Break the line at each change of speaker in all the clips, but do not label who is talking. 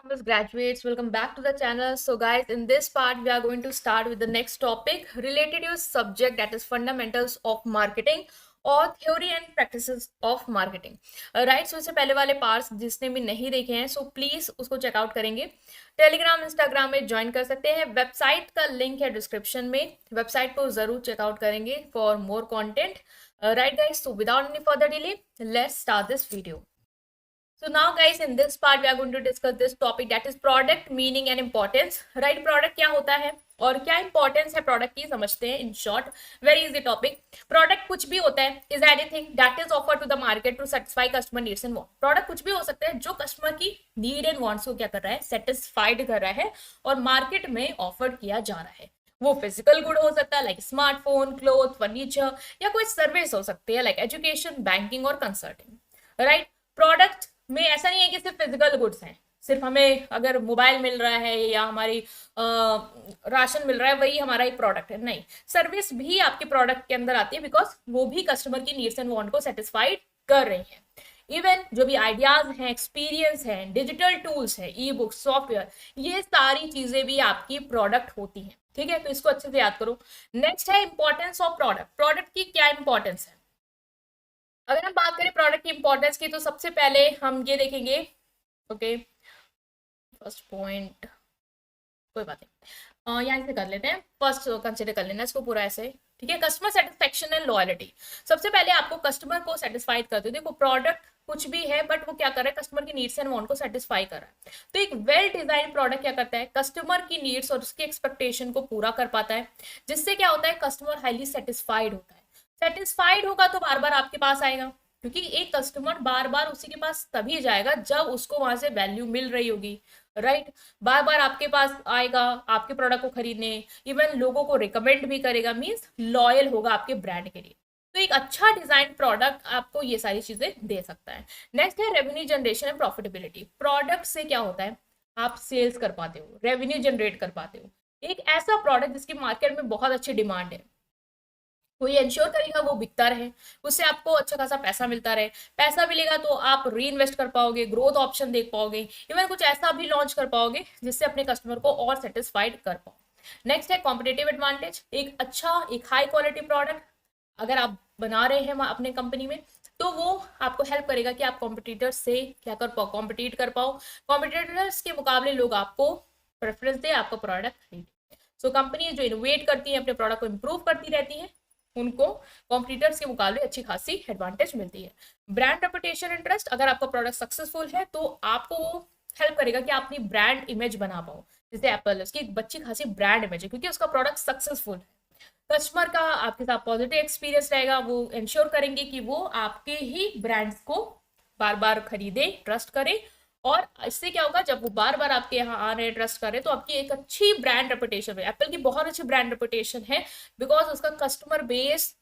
Campus graduates, welcome back to the channel. So guys, in this part we are going to start with the next topic related to a subject, that is fundamentals of marketing और theory and practices of marketing. Right, so इससे पहले वाले parts जिसने भी नहीं देखे हैं so please उसको चेकआउट करेंगे। टेलीग्राम इंस्टाग्राम में ज्वाइन कर सकते हैं, वेबसाइट का लिंक है डिस्क्रिप्शन में, वेबसाइट को जरूर चेकआउट करेंगे for more content. Right guys, so without any further delay let's start this video. So now guys, in this part we are going to discuss this topic, that is product meaning and importance. Right, product क्या होता है और क्या importance है product की, समझते हैं in short. Very easy topic. Product कुछ भी होता है, is anything that is offer to the market to satisfy customer needs and want. Product कुछ भी हो सकता है जो कस्टमर की नीड एंड वांट्स को क्या कर रहा है, सेटिस्फाइड कर रहा है और मार्केट में ऑफर किया जा रहा है। वो फिजिकल गुड हो सकता है लाइक स्मार्टफोन, क्लोथ, फर्नीचर, या कोई सर्विस हो सकती है लाइक एजुकेशन, बैंकिंग और कंसल्टिंग। राइट, प्रोडक्ट में ऐसा नहीं है कि सिर्फ फिजिकल गुड्स हैं, सिर्फ हमें अगर मोबाइल मिल रहा है या हमारी राशन मिल रहा है वही हमारा एक प्रोडक्ट है, नहीं। सर्विस भी आपके प्रोडक्ट के अंदर आती है बिकॉज वो भी कस्टमर की नीड्स एंड वांट को सेटिस्फाइड कर रही है। इवन जो भी आइडियाज हैं, एक्सपीरियंस हैं, डिजिटल टूल्स हैं, ई बुक, सॉफ्टवेयर, ये सारी चीजें भी आपकी प्रोडक्ट होती हैं। ठीक है, तो इसको अच्छे से याद करो। नेक्स्ट है इंपॉर्टेंस ऑफ प्रोडक्ट। प्रोडक्ट की क्या इंपॉर्टेंस है? अगर हम बात करें प्रोडक्ट की इंपॉर्टेंस की तो सबसे पहले हम ये देखेंगे, ओके, फर्स्ट पॉइंट, कोई बात नहीं, यहाँ से कर लेते हैं, फर्स्ट कंसिडर कर लेना इसको पूरा ऐसे। ठीक है, कस्टमर सेटिस्फेक्शन एंड लॉयल्टी। सबसे पहले आपको कस्टमर को सेटिस्फाइड करते हो। देखो प्रोडक्ट कुछ भी है बट वो क्या कर रहा है, कस्टमर की नीड्स एंड वांट को सेटिस्फाई कर रहा है। तो एक वेल डिजाइन प्रोडक्ट क्या करता है, कस्टमर की नीड्स और उसकी एक्सपेक्टेशन को पूरा कर पाता है, जिससे क्या होता है, कस्टमर हाईली सेटिस्फाइड होता है। सेटिस्फाइड होगा तो बार बार आपके पास आएगा, क्योंकि एक कस्टमर बार बार उसी के पास तभी जाएगा जब उसको वहां से वैल्यू मिल रही होगी। राइट, बार बार आपके पास आएगा आपके प्रोडक्ट को खरीदने, इवन लोगों को रिकमेंड भी करेगा, मींस लॉयल होगा आपके ब्रांड के लिए। तो एक अच्छा डिजाइन प्रोडक्ट आपको ये सारी चीजें दे सकता है। नेक्स्ट है revenue generation and profitability. Product से क्या होता है, आप सेल्स कर पाते हो, रेवेन्यू जनरेट कर पाते हो। एक ऐसा प्रोडक्ट जिसकी मार्केट में बहुत अच्छी डिमांड है, कोई इंश्योर करेगा वो बिकता रहे, उससे आपको अच्छा खासा पैसा मिलता रहे। पैसा मिलेगा तो आप री इन्वेस्ट कर पाओगे, ग्रोथ ऑप्शन देख पाओगे, इवन कुछ ऐसा भी लॉन्च कर पाओगे जिससे अपने कस्टमर को और सेटिस्फाइड कर पाओ। नेक्स्ट है कॉम्पिटेटिव एडवांटेज। एक अच्छा, एक हाई क्वालिटी प्रोडक्ट अगर आप बना रहे हैं अपने कंपनी में तो वो आपको हेल्प करेगा कि आप कॉम्पिटिटर्स से क्या कर पाओ, कॉम्पिटिट कर पाओ। कॉम्पिटिटर्स के मुकाबले लोग आपको प्रेफरेंस दे, आपका प्रोडक्ट खरीदे। सो कंपनी जो इनोवेट करती है, अपने प्रोडक्ट को इंप्रूव करती रहती है, उनको कॉम्पिटिटर्स के मुकाबले अच्छी खासी एडवांटेज मिलती है। Brand reputation and trust. अगर आपका प्रोडक्ट सक्सेसफुल है तो आपको वो हेल्प करेगा कि आप अपनी ब्रांड इमेज बना पाओ। जैसे एप्पल, उसकी एक अच्छी खासी ब्रांड इमेज है क्योंकि उसका प्रोडक्ट सक्सेसफुल है। कस्टमर का आपके साथ पॉजिटिव एक्सपीरियंस रहेगा, वो इंश्योर करेंगे कि वो आपके ही ब्रांड्स को बार बार खरीदे, ट्रस्ट करे। और इससे क्या होगा, जब वो बार बार आपके यहाँ आ रहे, ट्रस्ट कर रहे, तो आपकी एक अच्छी ब्रांड रेपुटेशन है। एप्पल की बहुत अच्छी ब्रांड रेपुटेशन है बिकॉज उसका कस्टमर बेस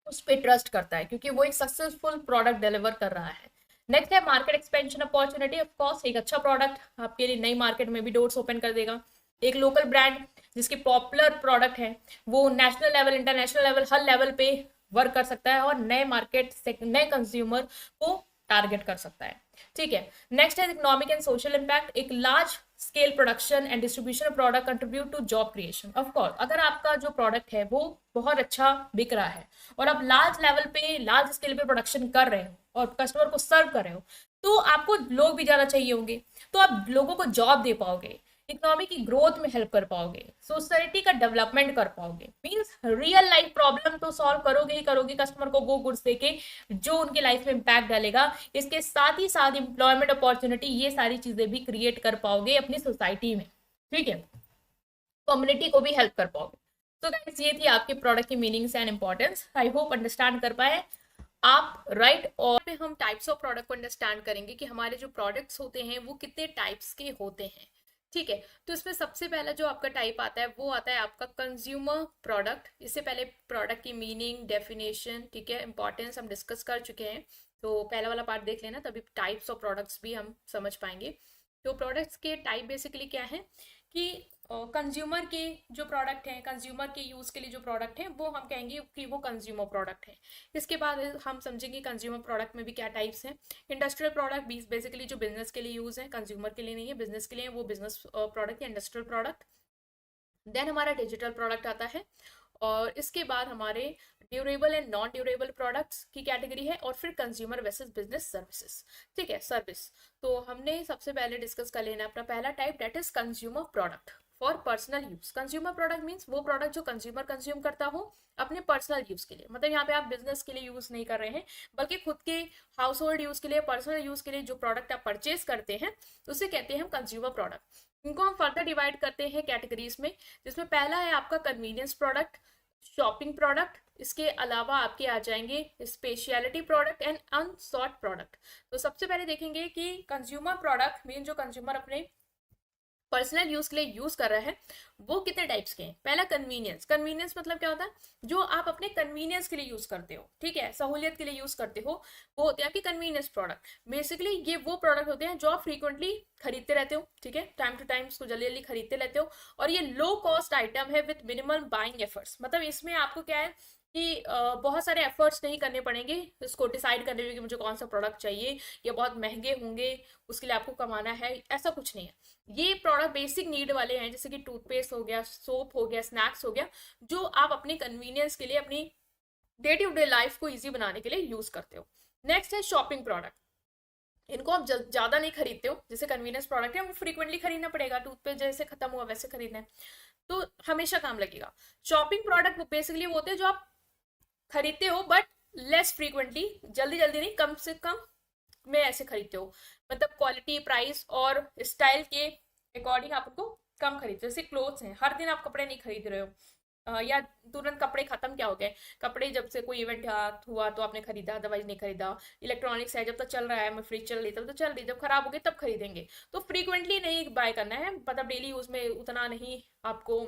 उस पर ट्रस्ट करता है क्योंकि वो एक सक्सेसफुल प्रोडक्ट डिलीवर कर रहा है। नेक्स्ट है market expansion opportunity. Of course एक अच्छा प्रोडक्ट आपके लिए नई मार्केट में भी डोर्स ओपन कर देगा। एक लोकल ब्रांड जिसके पॉपुलर प्रोडक्ट है वो नेशनल लेवल, इंटरनेशनल लेवल, हर लेवल पे वर्क कर सकता है और नए मार्केट से नए कंज्यूमर को टारगेट कर सकता है। ठीक है, नेक्स्ट है इकोनॉमिक एंड सोशल इम्पैक्ट। एक large scale production and distribution of product contribute to job creation. Of course अगर आपका जो प्रोडक्ट है वो बहुत अच्छा बिक रहा है और आप लार्ज लेवल पे, लार्ज स्केल पे प्रोडक्शन कर रहे हो और कस्टमर को सर्व कर रहे हो, तो आपको लोग भी ज्यादा चाहिए होंगे, तो आप लोगों को जॉब दे पाओगे, इकोनॉमी की ग्रोथ में हेल्प कर पाओगे, सोसाइटी का डेवलपमेंट कर पाओगे। मींस रियल लाइफ प्रॉब्लम तो सॉल्व करोगे ही करोगे कस्टमर को वो गुड्स देके जो उनके लाइफ में इम्पैक्ट डालेगा। इसके साथ ही साथ एम्प्लॉयमेंट अपॉर्चुनिटी, ये सारी चीजें भी क्रिएट कर पाओगे अपनी सोसाइटी में। ठीक है, कम्युनिटी को भी हेल्प कर पाओगे। तो गाइस ये थी आपके प्रोडक्ट की meanings and importance. I hope understand कर पाए आप। राइट, और पे हम टाइप्स ऑफ प्रोडक्ट को अंडरस्टैंड करेंगे कि हमारे जो प्रोडक्ट्स होते हैं वो कितने टाइप्स के होते हैं। ठीक है, तो इसमें सबसे पहला जो आपका टाइप आता है वो आता है आपका कंज्यूमर प्रोडक्ट। इससे पहले प्रोडक्ट की मीनिंग, डेफिनेशन, ठीक है, इंपॉर्टेंस हम डिस्कस कर चुके हैं, तो पहला वाला पार्ट देख लेना, तभी टाइप्स ऑफ प्रोडक्ट्स भी हम समझ पाएंगे। तो प्रोडक्ट्स के टाइप बेसिकली क्या है कि
कंज्यूमर के जो प्रोडक्ट हैं, कंज्यूमर के यूज़ के लिए जो प्रोडक्ट हैं, वो हम कहेंगे कि वो कंज्यूमर प्रोडक्ट हैं। इसके बाद हम समझेंगे कंज्यूमर प्रोडक्ट में भी क्या टाइप्स हैं। इंडस्ट्रियल प्रोडक्ट बेसिकली जो बिजनेस के लिए यूज़ है, कंज्यूमर के लिए नहीं है, बिजनेस के लिए वो बिजनेस प्रोडक्ट या इंडस्ट्रियल प्रोडक्ट। देन हमारा डिजिटल प्रोडक्ट आता है, और इसके बाद हमारे durable and non durable products की कैटेगरी है, और फिर कंज्यूमर वर्सेस बिजनेस सर्विसेज। ठीक है, सर्विस। तो हमने सबसे पहले डिस्कस कर लेना अपना पहला type, that is consumer product for personal use. Consumer product means वो प्रोडक्ट जो कंज्यूमर कंज्यूम करता हो अपने पर्सनल यूज के लिए, मतलब यहाँ पे आप बिजनेस के लिए यूज नहीं कर रहे हैं, बल्कि खुद के हाउस होल्ड यूज के लिए, पर्सनल यूज के लिए जो प्रोडक्ट आप परचेज करते हैं उसे कहते हैं हम कंज्यूमर प्रोडक्ट। इनको हम फर्दर डिवाइड करते हैं कैटेगरीज में, जिसमें पहला है आपका कन्वीनियंस प्रोडक्ट, शॉपिंग प्रोडक्ट, इसके अलावा आपके आ जाएंगे स्पेशलिटी प्रोडक्ट एंड अनसॉर्ट प्रोडक्ट। तो सबसे पहले देखेंगे कि कंज्यूमर प्रोडक्ट मीन जो कंज्यूमर अपने पर्सनल यूज के लिए यूज कर रहा है वो कितने टाइप्स के हैं। पहला कन्वीनियंस। कन्वीनियंस मतलब क्या होता है, जो आप अपने कन्वीनियंस के लिए यूज करते हो, ठीक है, सहूलियत के लिए यूज करते हो, वो होते हैं आपके कन्वीनियंस प्रोडक्ट। बेसिकली ये वो प्रोडक्ट होते हैं जो आप फ्रीक्वेंटली खरीदते रहते हो, ठीक है, टाइम टू टाइम उसको जल्दी जल्दी खरीदते रहते हो, और ये लो कॉस्ट आइटम है विद मिनिमल बाइंग एफर्ट्स। मतलब इसमें आपको क्या है कि बहुत सारे एफर्ट्स नहीं करने पड़ेंगे इसको डिसाइड करने में कि मुझे कौन सा प्रोडक्ट चाहिए, या बहुत महंगे होंगे उसके लिए आपको कमाना है, ऐसा कुछ नहीं है। ये प्रोडक्ट बेसिक नीड वाले हैं, जैसे कि टूथपेस्ट हो गया, सोप हो गया, स्नैक्स हो गया, जो आप अपने कन्वीनियंस के लिए, अपनी डे टू डे लाइफ को ईजी बनाने के लिए यूज करते हो। नेक्स्ट है शॉपिंग प्रोडक्ट। इनको आप ज्यादा नहीं खरीदते हो, जैसे कन्वीनियंस प्रोडक्ट है वो फ्रीक्वेंटली खरीदना पड़ेगा, टूथपेस्ट जैसे खत्म हुआ वैसे खरीदना है तो हमेशा काम लगेगा। शॉपिंग प्रोडक्ट बेसिकली वो होते हैं जो आप खरीदते हो बट लेस फ्रीक्वेंटली, जल्दी जल्दी नहीं, कम से कम में ऐसे खरीदते हो, मतलब क्वालिटी, प्राइस और स्टाइल के अकॉर्डिंग आप उनको कम खरीदते हो। जैसे क्लोथ्स हैं, हर दिन आप कपड़े नहीं खरीद रहे हो, या तुरंत कपड़े खत्म क्या हो गए, कपड़े जब से कोई इवेंट हुआ तो आपने खरीदा, अदरवाइज नहीं खरीदा। इलेक्ट्रॉनिक्स है, जब तक चल रहा है, मैं फ्रिज चल रही तब तो चल रही, जब खराब हो गई तब खरीदेंगे। तो फ्रीक्वेंटली नहीं बाय करना है, मतलब डेली यूज में उतना नहीं आपको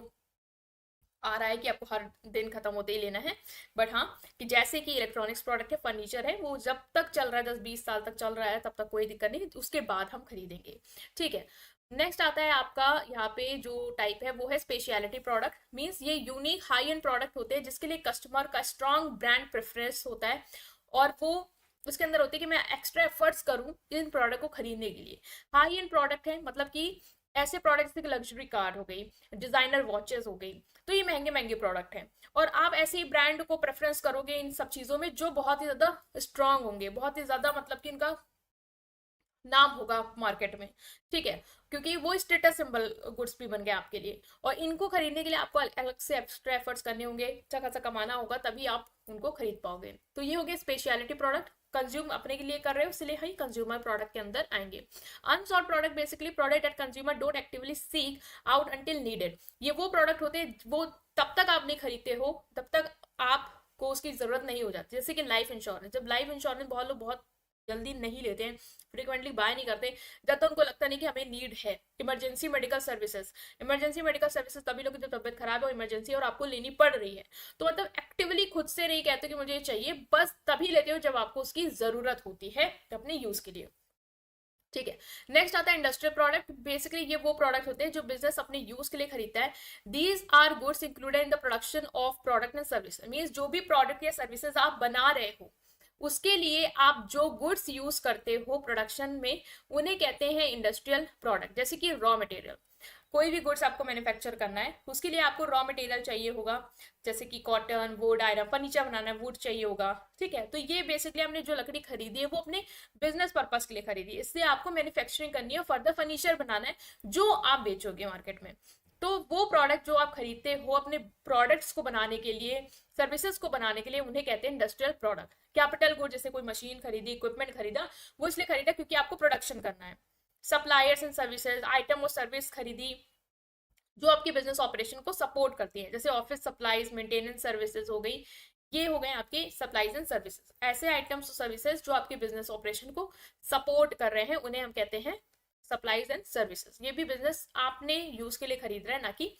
आ रहा है कि आपको हर दिन खत्म होते ही लेना है। बट हाँ, कि जैसे कि इलेक्ट्रॉनिक्स प्रोडक्ट है, फर्नीचर है, वो जब तक चल रहा है, 10-20 साल तक चल रहा है, तब तक कोई दिक्कत नहीं, उसके बाद हम खरीदेंगे। ठीक है। नेक्स्ट आता है आपका यहाँ पे जो टाइप है वो है स्पेशलिटी प्रोडक्ट। मींस ये यूनिक हाई एंड प्रोडक्ट होते हैं जिसके लिए कस्टमर का स्ट्रॉन्ग ब्रांड प्रेफरेंस होता है, और वो उसके अंदर होती है कि मैं एक्स्ट्रा एफर्ट्स करूं इन प्रोडक्ट को खरीदने के लिए। हाई एंड प्रोडक्ट है, मतलब कि ऐसे प्रोडक्ट जैसे लग्जरी कार हो गई, डिजाइनर वॉचेस हो गई, तो ये महंगे महंगे प्रोडक्ट हैं, और आप ऐसे ही ब्रांड को प्रेफरेंस करोगे इन सब चीजों में जो बहुत ही ज्यादा स्ट्रांग होंगे, बहुत ही ज्यादा, मतलब कि इनका नाम होगा मार्केट में। ठीक है, क्योंकि वो स्टेटस सिंबल गुड्स भी बन गए आपके लिए, और इनको खरीदने के लिए आपको अलग से एक्स्ट्रा एफर्ट्स करने होंगे, अच्छा खासा कमाना होगा, तभी आप उनको खरीद पाओगे। तो ये हो गया स्पेशलिटी प्रोडक्ट, कंज्यूम अपने के लिए कर रहे हो इसलिए ही कंज्यूमर प्रोडक्ट के अंदर आएंगे। Unsold product basically product that consumer don't actively seek out until needed. ये वो प्रोडक्ट होते हैं वो तब तक आप नहीं खरीदते हो तब तक आपको उसकी जरूरत नहीं हो जाती। जैसे कि लाइफ इंश्योरेंस, जब लाइफ इंश्योरेंस बहुत लोग बहुत जल्दी नहीं लेते हैं, फ्रिक्वेंटली बाय नहीं करते जब तक उनको लगता नहीं कि हमें नीड है। Emergency medical services, emergency medical services तभी लोग जब तबियत खराब है, इमरजेंसी और आपको लेनी पड़ रही है, तो मतलब एक्टिवली खुद से नहीं कहते कि मुझे ये चाहिए, बस तभी लेते हो जब आपको उसकी जरूरत होती है अपने यूज के लिए। ठीक है। नेक्स्ट आता है इंडस्ट्रियल प्रोडक्ट। बेसिकली ये वो प्रोडक्ट होते हैं जो बिजनेस अपने यूज के लिए खरीदता है। These are goods included in the production of product and service. Means जो भी प्रोडक्ट या सर्विसेज आप बना रहे हो उसके लिए आप जो गुड्स यूज करते हो प्रोडक्शन में उन्हें कहते हैं इंडस्ट्रियल प्रोडक्ट। जैसे कि रॉ मटेरियल, कोई भी गुड्स आपको मैन्युफैक्चर करना है उसके लिए आपको रॉ मटेरियल चाहिए होगा, जैसे कि कॉटन, वुड, आयरन, फर्नीचर बनाना है वुड चाहिए होगा। ठीक है, तो ये बेसिकली आपने जो लकड़ी खरीदी है वो अपने बिजनेस पर्पज के लिए खरीदी है, इससे आपको मैन्युफैक्चरिंग करनी है, फर्दर फर्नीचर बनाना है जो आप बेचोगे मार्केट में। तो वो प्रोडक्ट जो आप खरीदते हो अपने प्रोडक्ट्स को बनाने के लिए, सर्विसेज को बनाने के लिए, उन्हें कहते हैं इंडस्ट्रियल प्रोडक्ट। कैपिटल गुड, जैसे कोई मशीन खरीदी, इक्विपमेंट खरीदा, वो इसलिए खरीदा क्योंकि आपको प्रोडक्शन करना है। सप्लायर्स एंड सर्विसेज, आइटम और सर्विस खरीदी जो आपके बिजनेस ऑपरेशन को सपोर्ट करती है, जैसे ऑफिस सप्लाईज, मेंटेनेंस सर्विसेज हो गई, ये हो गए आपके सप्लाईज एंड सर्विसेज। ऐसे आइटम्स और सर्विसेज जो आपके बिजनेस ऑपरेशन को सपोर्ट कर रहे हैं उन्हें हम कहते हैं सप्लाईज एंड सर्विसेज। ये भी बिजनेस आपने यूज के लिए खरीद रहे हैं, ना कि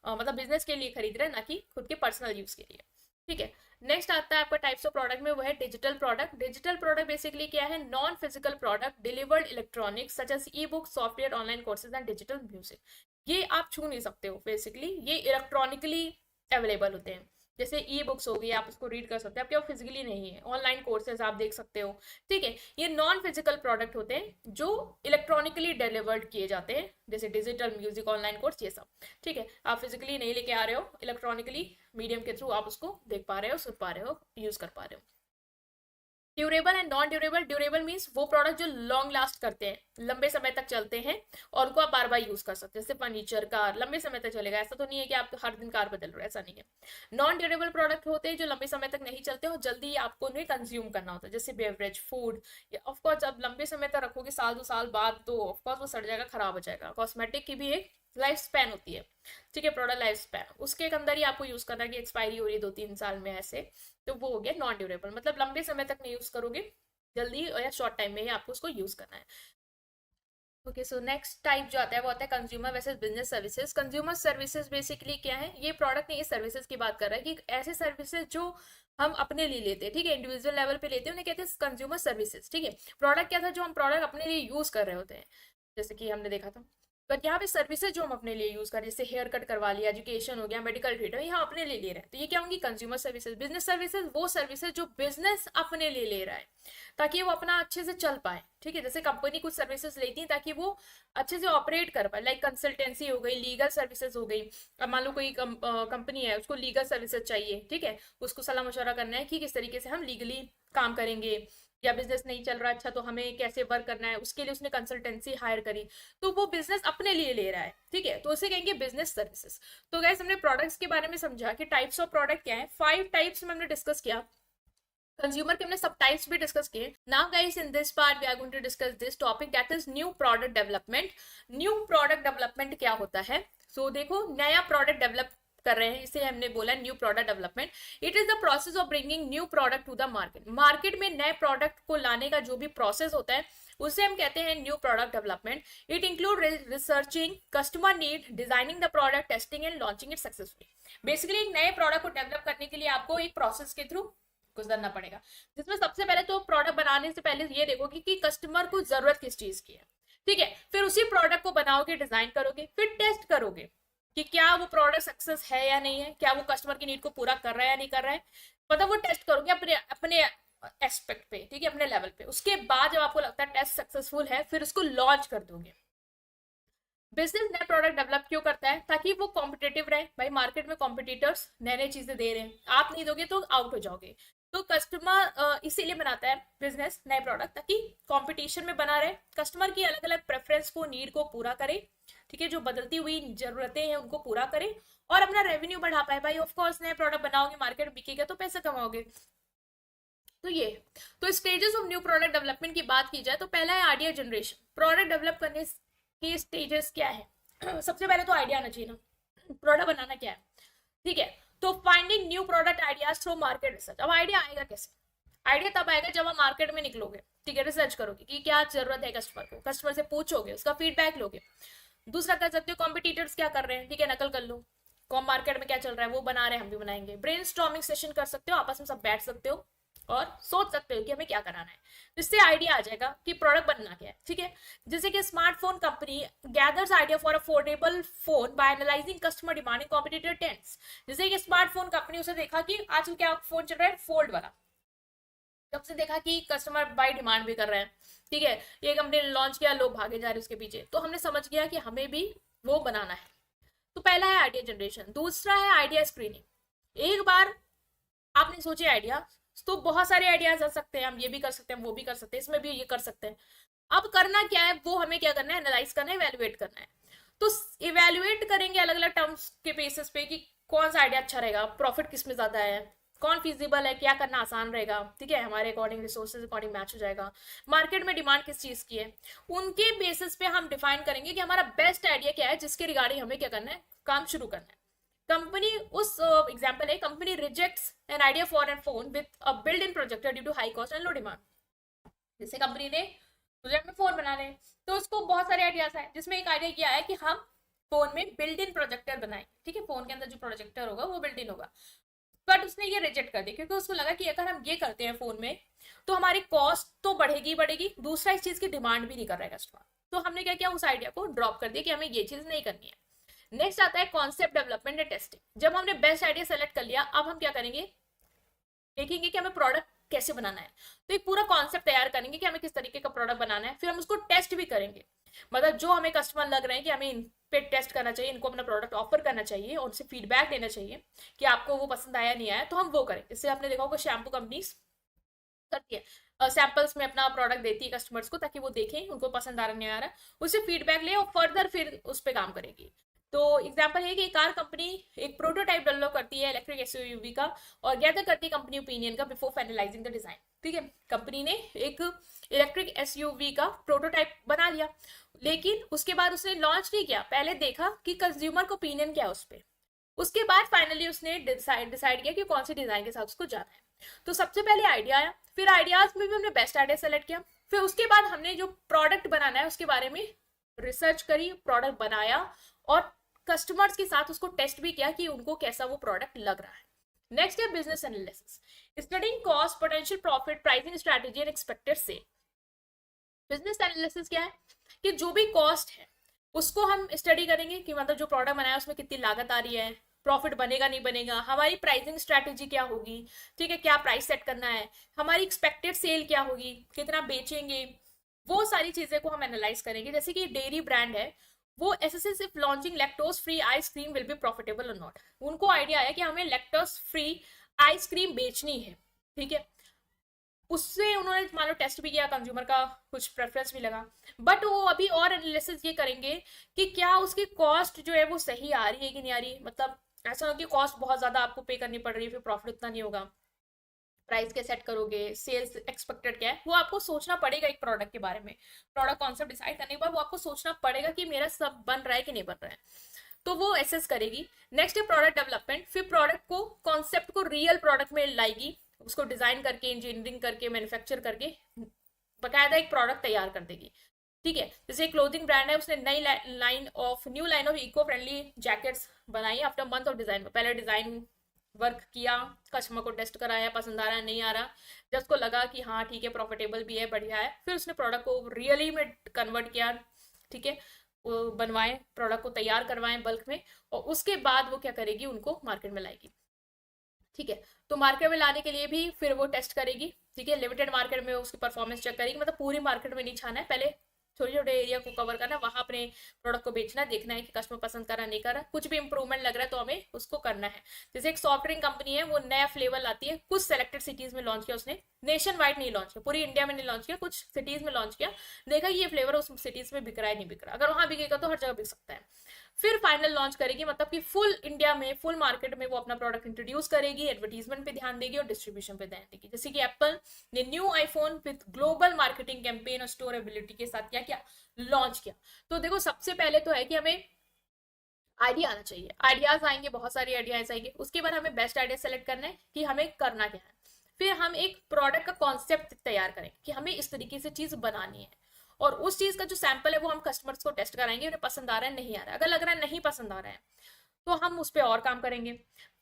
मतलब बिजनेस के लिए खरीद रहे हैं, ना कि खुद के पर्सनल यूज के लिए। ठीक है। नेक्स्ट आता है आपका टाइप्स ऑफ प्रोडक्ट में, वो है digital product. Digital product basically क्या है, non physical product delivered electronics such as e book, software, online courses and digital music. ये आप छू नहीं सकते हो बेसिकली, ये इलेक्ट्रॉनिकली अवेलेबल होते हैं। जैसे ई बुक्स हो गई, आप उसको रीड कर सकते हैं, आपके पास फिजिकली नहीं है, ऑनलाइन कोर्सेज आप देख सकते हो, ठीक है। ये नॉन फिजिकल प्रोडक्ट होते हैं जो इलेक्ट्रॉनिकली डिलीवर्ड किए जाते हैं, जैसे डिजिटल म्यूजिक, ऑनलाइन कोर्स, ये सब, ठीक है। आप फिजिकली नहीं लेके आ रहे हो, इलेक्ट्रॉनिकली मीडियम के थ्रू आप उसको देख पा रहे हो, सुन पा रहे हो, यूज कर पा रहे हो। Durable and non durable, durable means वो प्रोडक्ट जो लॉन्ग लास्ट करते हैं, लंबे समय तक चलते हैं और उनको आप बार बार यूज कर सकते हैं, जैसे फर्नीचर, कार, लंबे समय तक चलेगा, ऐसा तो नहीं है कि आप हर दिन कार बदल रहे हो, ऐसा नहीं है। नॉन ड्यूरेबल प्रोडक्ट होते हैं जो लंबे समय तक नहीं चलते और जल्दी आपको उन्हें कंज्यूम करना होता है, जैसे बेवरेज, फूड। ऑफकोर्स अब लंबे समय तक रखोगे, साल 2 साल बाद, तो ऑफकोर्स वो सड़ जाएगा, खराब हो जाएगा। कॉस्मेटिक की भी एक लाइफ स्पैन होती है, ठीक है, प्रोडक्ट लाइफ स्पैन, उसके अंदर ही आपको यूज करना है कि एक्सपायरी हो रही है 2-3 साल में, ऐसे। तो वो हो गया नॉन ड्यूरेबल, मतलब लंबे समय तक नहीं यूज करोगे, जल्दी या शॉर्ट टाइम में ही आपको उसको यूज करना है। ओके, सो नेक्स्ट टाइप जो आता है वो आता है consumer versus business services. Consumer services basically क्या है, ये प्रोडक्ट नहीं, ये सर्विसेज की बात कर रहा है कि ऐसे सर्विसेज जो हम अपने लिए लेते हैं, ठीक है, इंडिविजुअल लेवल पे लेते हैं, उन्हें कहते हैं कंज्यूमर सर्विसेज, ठीक है। प्रोडक्ट क्या था, जो हम प्रोडक्ट अपने लिए यूज कर रहे होते हैं, जैसे कि हमने देखा था। बट यहाँ पे सर्विसेज जो हम अपने लिए यूज कर रहे हैं, जैसे हेयर कट करवा लिया, एजुकेशन हो गया, मेडिकल ट्रीटमेंट, यहाँ अपने लिए ले रहे हैं, तो ये क्या होंगी, कंज्यूमर सर्विसेज। बिजनेस सर्विसेज वो सर्विसेज जो बिजनेस अपने लिए ले रहा है ताकि वो अपना अच्छे से चल पाए, ठीक है। जैसे कंपनी कुछ सर्विसेज लेती है ताकि वो अच्छे से ऑपरेट कर पाए, लाइक कंसल्टेंसी हो गई, लीगल सर्विसेज हो गई। अब मान लो कोई कंपनी है, उसको लीगल सर्विसेज चाहिए, ठीक है, उसको सलाह मशवरा करना है कि किस तरीके से हम लीगली काम करेंगे, या बिजनेस नहीं चल रहा अच्छा तो हमें कैसे वर्क करना है, उसके लिए उसने कंसल्टेंसी हायर करी, तो वो बिजनेस अपने लिए ले रहा है, ठीक है, तो उसे कहेंगे बिजनेस सर्विसेज। तो गाइस हमने प्रोडक्ट्स के बारे में समझा कि टाइप्स ऑफ प्रोडक्ट क्या है, 5 टाइप्स में हमने डिस्कस किया। कंज्यूमर के हमने सब टाइप्स भी डिस्कस किए। Now guys in this part we are going to discuss this topic, that is new product development. New product development क्या होता है, सो देखो, नया प्रोडक्ट डेवलप कर रहे हैं, इसे हमने बोला new product development. It is the process of bringing new product to the market. Market में नए प्रोडक्ट को लाने का जो भी प्रोसेस होता है उसे हम कहते हैं new product development. It include researching customer need, designing the product, testing and launching it successfully. Basically एक नए प्रोडक्ट को डेवलप करने के लिए आपको एक प्रोसेस के थ्रू गुजरना पड़ेगा, जिसमें सबसे पहले तो प्रोडक्ट बनाने से पहले ये देखोगे कि कस्टमर को जरूरत किस चीज की है, ठीक है। फिर उसी प्रोडक्ट को बनाओगे, डिजाइन करोगे, फिर टेस्ट करोगे कि क्या वो प्रोडक्ट सक्सेस है या नहीं है, क्या वो कस्टमर की नीड को पूरा कर रहा है या नहीं कर रहा है, मतलब वो टेस्ट करोगे अपने अपने एस्पेक्ट पे, ठीक है, अपने लेवल पे। उसके बाद जब आपको लगता है टेस्ट सक्सेसफुल है, फिर उसको लॉन्च कर दोगे। बिजनेस नया प्रोडक्ट डेवलप क्यों करता है, ताकि वो कॉम्पिटेटिव रहे, भाई मार्केट में कॉम्पिटिटर्स नए नए चीजें दे रहे हैं, आप नहीं दोगे तो आउट हो जाओगे। तो कस्टमर इसीलिए बनाता है बिजनेस नए प्रोडक्ट, ताकि कंपटीशन में बना रहे, कस्टमर की अलग अलग प्रेफरेंस को, नीड को पूरा करे, ठीक है, जो बदलती हुई जरूरतें हैं उनको पूरा करे और अपना रेवेन्यू बढ़ा पाए। भाई ऑफ कोर्स नए प्रोडक्ट बनाओगे, मार्केट में बिकेगा तो पैसे कमाओगे। तो ये, तो stages of new product development की बात की जाए तो पहला है आइडिया जनरेशन। प्रोडक्ट डेवलप करने के स्टेजेस क्या है सबसे पहले तो आइडिया आना चाहिए ना, प्रोडक्ट बनाना क्या है, ठीक है। तो finding new product ideas through market research. अब आइडिया आएगा कैसे, आइडिया तब आएगा जब आप मार्केट में निकलोगे, ठीक है, रिसर्च करोगे कि क्या जरूरत है कस्टमर को, कस्टमर से पूछोगे, उसका फीडबैक लोगे। दूसरा कर सकते हो कॉम्पिटिटर्स क्या कर रहे हैं, ठीक है, नकल कर लो, कौन मार्केट में क्या चल रहा है वो बना रहे हैं, हम भी बनाएंगे। ब्रेनस्टॉर्मिंग सेशन कर सकते हो, आपस में सब बैठ सकते हो और सोच सकते हो कि हमें क्या कराना है, जिससे आइडिया आ जाएगा कि प्रोडक्ट बनना क्या है, ठीक है। जैसे कि smartphone company gathers idea for affordable phone by analysing customer demand in competitor trends. जैसे कि स्मार्टफोन कंपनी, उसे देखा कि आजकल क्या फोन चल रहा है, फोल्ड वाला, जब से देखा कि कस्टमर बाय डिमांड भी कर रहे हैं, ठीक है, ये कंपनी ने लॉन्च किया, लोग भागे जा रहे हैं उसके पीछे, तो हमने समझ गया कि हमें भी वो बनाना है। तो पहला है आइडिया जनरेशन। दूसरा है आइडिया स्क्रीनिंग। एक बार आपने सोचे आइडिया, तो बहुत सारे आइडियाज आ सकते हैं, हम ये भी कर सकते हैं, वो भी कर सकते हैं, इसमें भी ये कर सकते हैं। अब करना क्या है, वो हमें क्या करना है, एनालाइज करना है, इवेल्युएट करना है। तो इवेल्युएट करेंगे अलग अलग टर्म्स के बेसिस पे कि कौन सा आइडिया अच्छा रहेगा, प्रॉफिट किस में ज्यादा है, कौन फिजिबल है, क्या करना आसान रहेगा, ठीक है, हमारे अकॉर्डिंग रिसोर्सेज अकॉर्डिंग मैच हो जाएगा, मार्केट में डिमांड किस चीज की है, उनके बेसिस पे हम डिफाइन करेंगे कि हमारा बेस्ट आइडिया क्या है, जिसके रिगार्डिंग हमें क्या करना है, काम शुरू करना है। कंपनी, उस एग्जांपल है, company rejects an idea for an phone with a built in projector due to high cost and low demand. जैसे कंपनी ने प्रोजेक्ट में फोन बनाने, तो उसको बहुत सारे आइडियाज है, जिसमें एक आइडिया किया है कि हम फोन में बिल्ट इन प्रोजेक्टर बनाए, ठीक है, फोन के अंदर जो प्रोजेक्टर होगा वो बिल्ट इन होगा। बट उसने ये रिजेक्ट कर दिया क्योंकि उसको लगा कि अगर हम ये करते हैं फोन में तो हमारी कॉस्ट तो बढ़ेगी बढ़ेगी, दूसरा इस चीज की डिमांड भी नहीं कर रहा है कस्टमर। तो हमने क्या किया, उस आइडिया को ड्रॉप कर दिया कि हमें ये चीज नहीं करनी है। नेक्स्ट आता है कॉन्सेप्ट डेवलपमेंट एंड टेस्टिंग। जब हमने बेस्ट आइडिया सेलेक्ट कर लिया, अब हम क्या करेंगे, देखेंगे कि हमें प्रोडक्ट कैसे बनाना है। तो एक पूरा कॉन्सेप्ट तैयार करेंगे कि हमें किस तरीके का प्रोडक्ट बनाना है, फिर हम उसको टेस्ट भी करेंगे। मतलब जो हमें कस्टमर लग रहे हैं कि हमें इन पे टेस्ट करना चाहिए, इनको अपना प्रोडक्ट ऑफर करना चाहिए और उनसे फीडबैक लेना चाहिए कि आपको वो पसंद आया नहीं आया, तो हम वो करें। इससे आपने देखा होगा शैम्पू कंपनीज करती है, सैंपल्स में अपना प्रोडक्ट देती है कस्टमर्स को, ताकि वो देखें उनको पसंद आ रहा नहीं आ रहा, उससे फीडबैक ले और फर्दर फिर उस पर काम करेगी। तो एग्जांपल है कि कार कंपनी एक प्रोटोटाइप डेवलप करती है इलेक्ट्रिक एसयूवी का और गैदर करती है कंपनी ओपिनियन का बिफोर फाइनलाइजिंग द डिजाइन। ठीक है, कंपनी ने एक इलेक्ट्रिक एसयूवी का प्रोटोटाइप बना लिया, लेकिन उसके बाद उसने लॉन्च नहीं किया, पहले देखा कि कंज्यूमर का ओपिनियन क्या है उस पर। उसके बाद फाइनली उसने डिसाइड किया कि कौन सी डिजाइन के साथ उसको जाना है। तो सबसे पहले आइडिया आया, फिर आइडियाज में भी हमने बेस्ट आइडिया सेलेक्ट किया, फिर उसके बाद हमने जो प्रोडक्ट बनाना है उसके बारे में रिसर्च करी, प्रोडक्ट बनाया और कस्टमर्स के साथ उसको टेस्ट भी किया कि उनको कैसा वो प्रोडक्ट लग रहा है। नेक्स्ट है business analysis, studying cost, potential profit, pricing strategy and expected sale. Business analysis क्या है कि जो भी कॉस्ट है उसको हम स्टडी करेंगे कि मतलब जो प्रोडक्ट बनाया उसमें कितनी लागत आ रही है, प्रॉफिट बनेगा नहीं बनेगा, हमारी प्राइसिंग स्ट्रेटेजी क्या होगी, ठीक है, क्या प्राइस सेट करना है, हमारी एक्सपेक्टेड सेल क्या होगी, कितना बेचेंगे, वो सारी चीजें को हम एनालाइज करेंगे। जैसे कि डेयरी ब्रांड है, वो SSS if launching lactose free ice cream will be profitable और नॉट। उनको आइडिया आया कि हमें लैक्टोज फ्री आइसक्रीम बेचनी है, ठीक है, उससे उन्होंने मान लो टेस्ट भी किया, कंज्यूमर का कुछ प्रेफरेंस भी लगा, बट वो अभी और एनालिसिस ये करेंगे कि क्या उसकी कॉस्ट जो है वो सही आ रही है कि नहीं आ रही। मतलब ऐसा ना कि कॉस्ट बहुत ज्यादा आपको पे करनी पड़ रही है, फिर प्रॉफिट उतना नहीं होगा, प्राइस क्या सेट करोगे, सेल्स एक्सपेक्टेड क्या है, वो आपको सोचना पड़ेगा। एक प्रोडक्ट के बारे में प्रोडक्ट कॉन्सेप्ट डिसाइड करने के बाद वो आपको सोचना पड़ेगा कि मेरा सब बन रहा है कि नहीं बन रहा है, तो वो एसेस करेगी। नेक्स्ट है प्रोडक्ट डेवलपमेंट, फिर प्रोडक्ट को कॉन्सेप्ट को रियल प्रोडक्ट में लाएगी, उसको डिजाइन करके इंजीनियरिंग करके मैन्युफैक्चर करके बकायदा एक प्रोडक्ट तैयार कर देगी। ठीक है, जैसे क्लोथिंग ब्रांड है, उसने नई new line of eco friendly jackets बनाई आफ्टर मंथ ऑफ डिजाइन। पहले डिजाइन वर्क किया, कस्टमर को टेस्ट कराया, पसंद आ रहा है नहीं आ रहा, जब उसको लगा कि हाँ ठीक है प्रॉफिटेबल भी है बढ़िया है, फिर उसने प्रोडक्ट को रियली में कन्वर्ट किया, ठीक है, वो बनवाए, प्रोडक्ट को तैयार करवाएं बल्क में, और उसके बाद वो क्या करेगी, उनको मार्केट में लाएगी। ठीक है, तो मार्केट में लाने के लिए भी फिर वो टेस्ट करेगी, ठीक है, लिमिटेड मार्केट में उसकी परफॉर्मेंस चेक करेगी, मतलब पूरी मार्केट में नहीं छाना है, पहले छोटे छोटे एरिया को कवर करना, वहां अपने प्रोडक्ट को बेचना, देखना है कि कस्टमर पसंद कर रहा नहीं कर रहा, कुछ भी इंप्रूवमेंट लग रहा है तो हमें उसको करना है। जैसे एक सॉफ्ट ड्रिंक कंपनी है, वो नया फ्लेवर लाती है, कुछ सेलेक्टेड सिटीज में लॉन्च किया उसने, नेशन वाइड नहीं लॉन्च किया, पूरी इंडिया में नहीं लॉन्च किया, कुछ सिटीज में लॉन्च किया, देखा ये फ्लेवर उस सिटीज में बिक रहा है नहीं बिक रहा, अगर वहां बिकेगा तो हर जगह बिक सकता है, फिर फाइनल लॉन्च करेगी, मतलब कि फुल इंडिया में फुल मार्केट में वो अपना प्रोडक्ट इंट्रोड्यूस करेगी, एडवर्टीजमेंट पे ध्यान देगी और डिस्ट्रीब्यूशन पे ध्यान देगी। जैसे कि एप्पल ने new iPhone with global marketing campaign और स्टोर एबिलिटी के साथ क्या किया, लॉन्च किया। तो देखो सबसे पहले तो है कि हमें आइडिया आना चाहिए, आइडियाज आएंगे, बहुत सारे आइडियाज आएंगे, उसके बाद हमें बेस्ट आइडिया सेलेक्ट करना है कि हमें करना क्या है, फिर हम एक प्रोडक्ट का कॉन्सेप्ट तैयार करें कि हमें इस तरीके से चीज बनानी है, और उस चीज का जो सैंपल है वो हम कस्टमर्स को टेस्ट कराएंगे, उन्हें पसंद आ रहा है नहीं आ रहा है, अगर लग रहा है नहीं पसंद आ रहा है तो हम उस पर और काम करेंगे।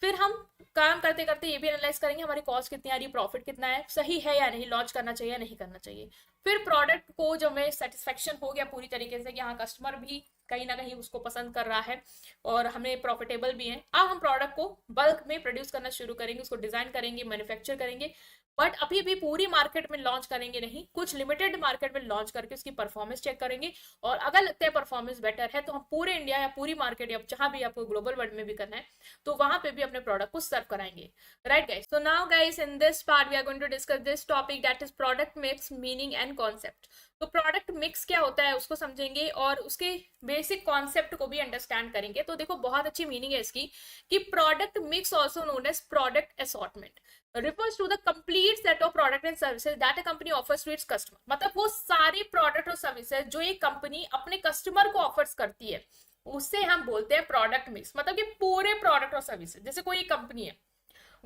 फिर हम काम करते करते ये भी एनालाइज करेंगे हमारी कॉस्ट कितनी आ रही है, प्रॉफिट कितना है, सही है या नहीं, लॉन्च करना चाहिए या नहीं करना चाहिए। फिर प्रोडक्ट को जो हमें सेटिस्फेक्शन हो गया पूरी तरीके से कि हाँ कस्टमर भी कहीं ना कहीं उसको पसंद कर रहा है और हमें प्रॉफिटेबल भी है, अब हम प्रोडक्ट को बल्क में प्रोड्यूस करना शुरू करेंगे, उसको डिजाइन करेंगे, मैन्युफैक्चर करेंगे, बट अभी भी पूरी मार्केट में लॉन्च करेंगे नहीं, कुछ लिमिटेड मार्केट में लॉन्च करके उसकी परफॉर्मेंस चेक करेंगे, और अगर लगता है परफॉर्मेंस बेटर है तो हम पूरे इंडिया या पूरी मार्केट या जहां भी आपको ग्लोबल वर्ल्ड में भी करना है तो वहां पे भी अपने प्रोडक्ट को सर्व कराएंगे। Right guys, so now guys in this part we are going to discuss this topic that is product mix meaning and concept. तो प्रोडक्ट मिक्स क्या होता है उसको समझेंगे और उसके बेसिक कॉन्सेप्ट को भी अंडरस्टैंड करेंगे। तो देखो बहुत अच्छी मीनिंग है इसकी कि product mix also known as product assortment refers to the complete set of product and services that a company offers to its customer। मतलब वो सारे प्रोडक्ट और सर्विसेज जो एक कंपनी अपने कस्टमर को ऑफर्स करती है उससे हम बोलते हैं प्रोडक्ट मिक्स। मतलब कि पूरे प्रोडक्ट और सर्विसेज, जैसे कोई कंपनी है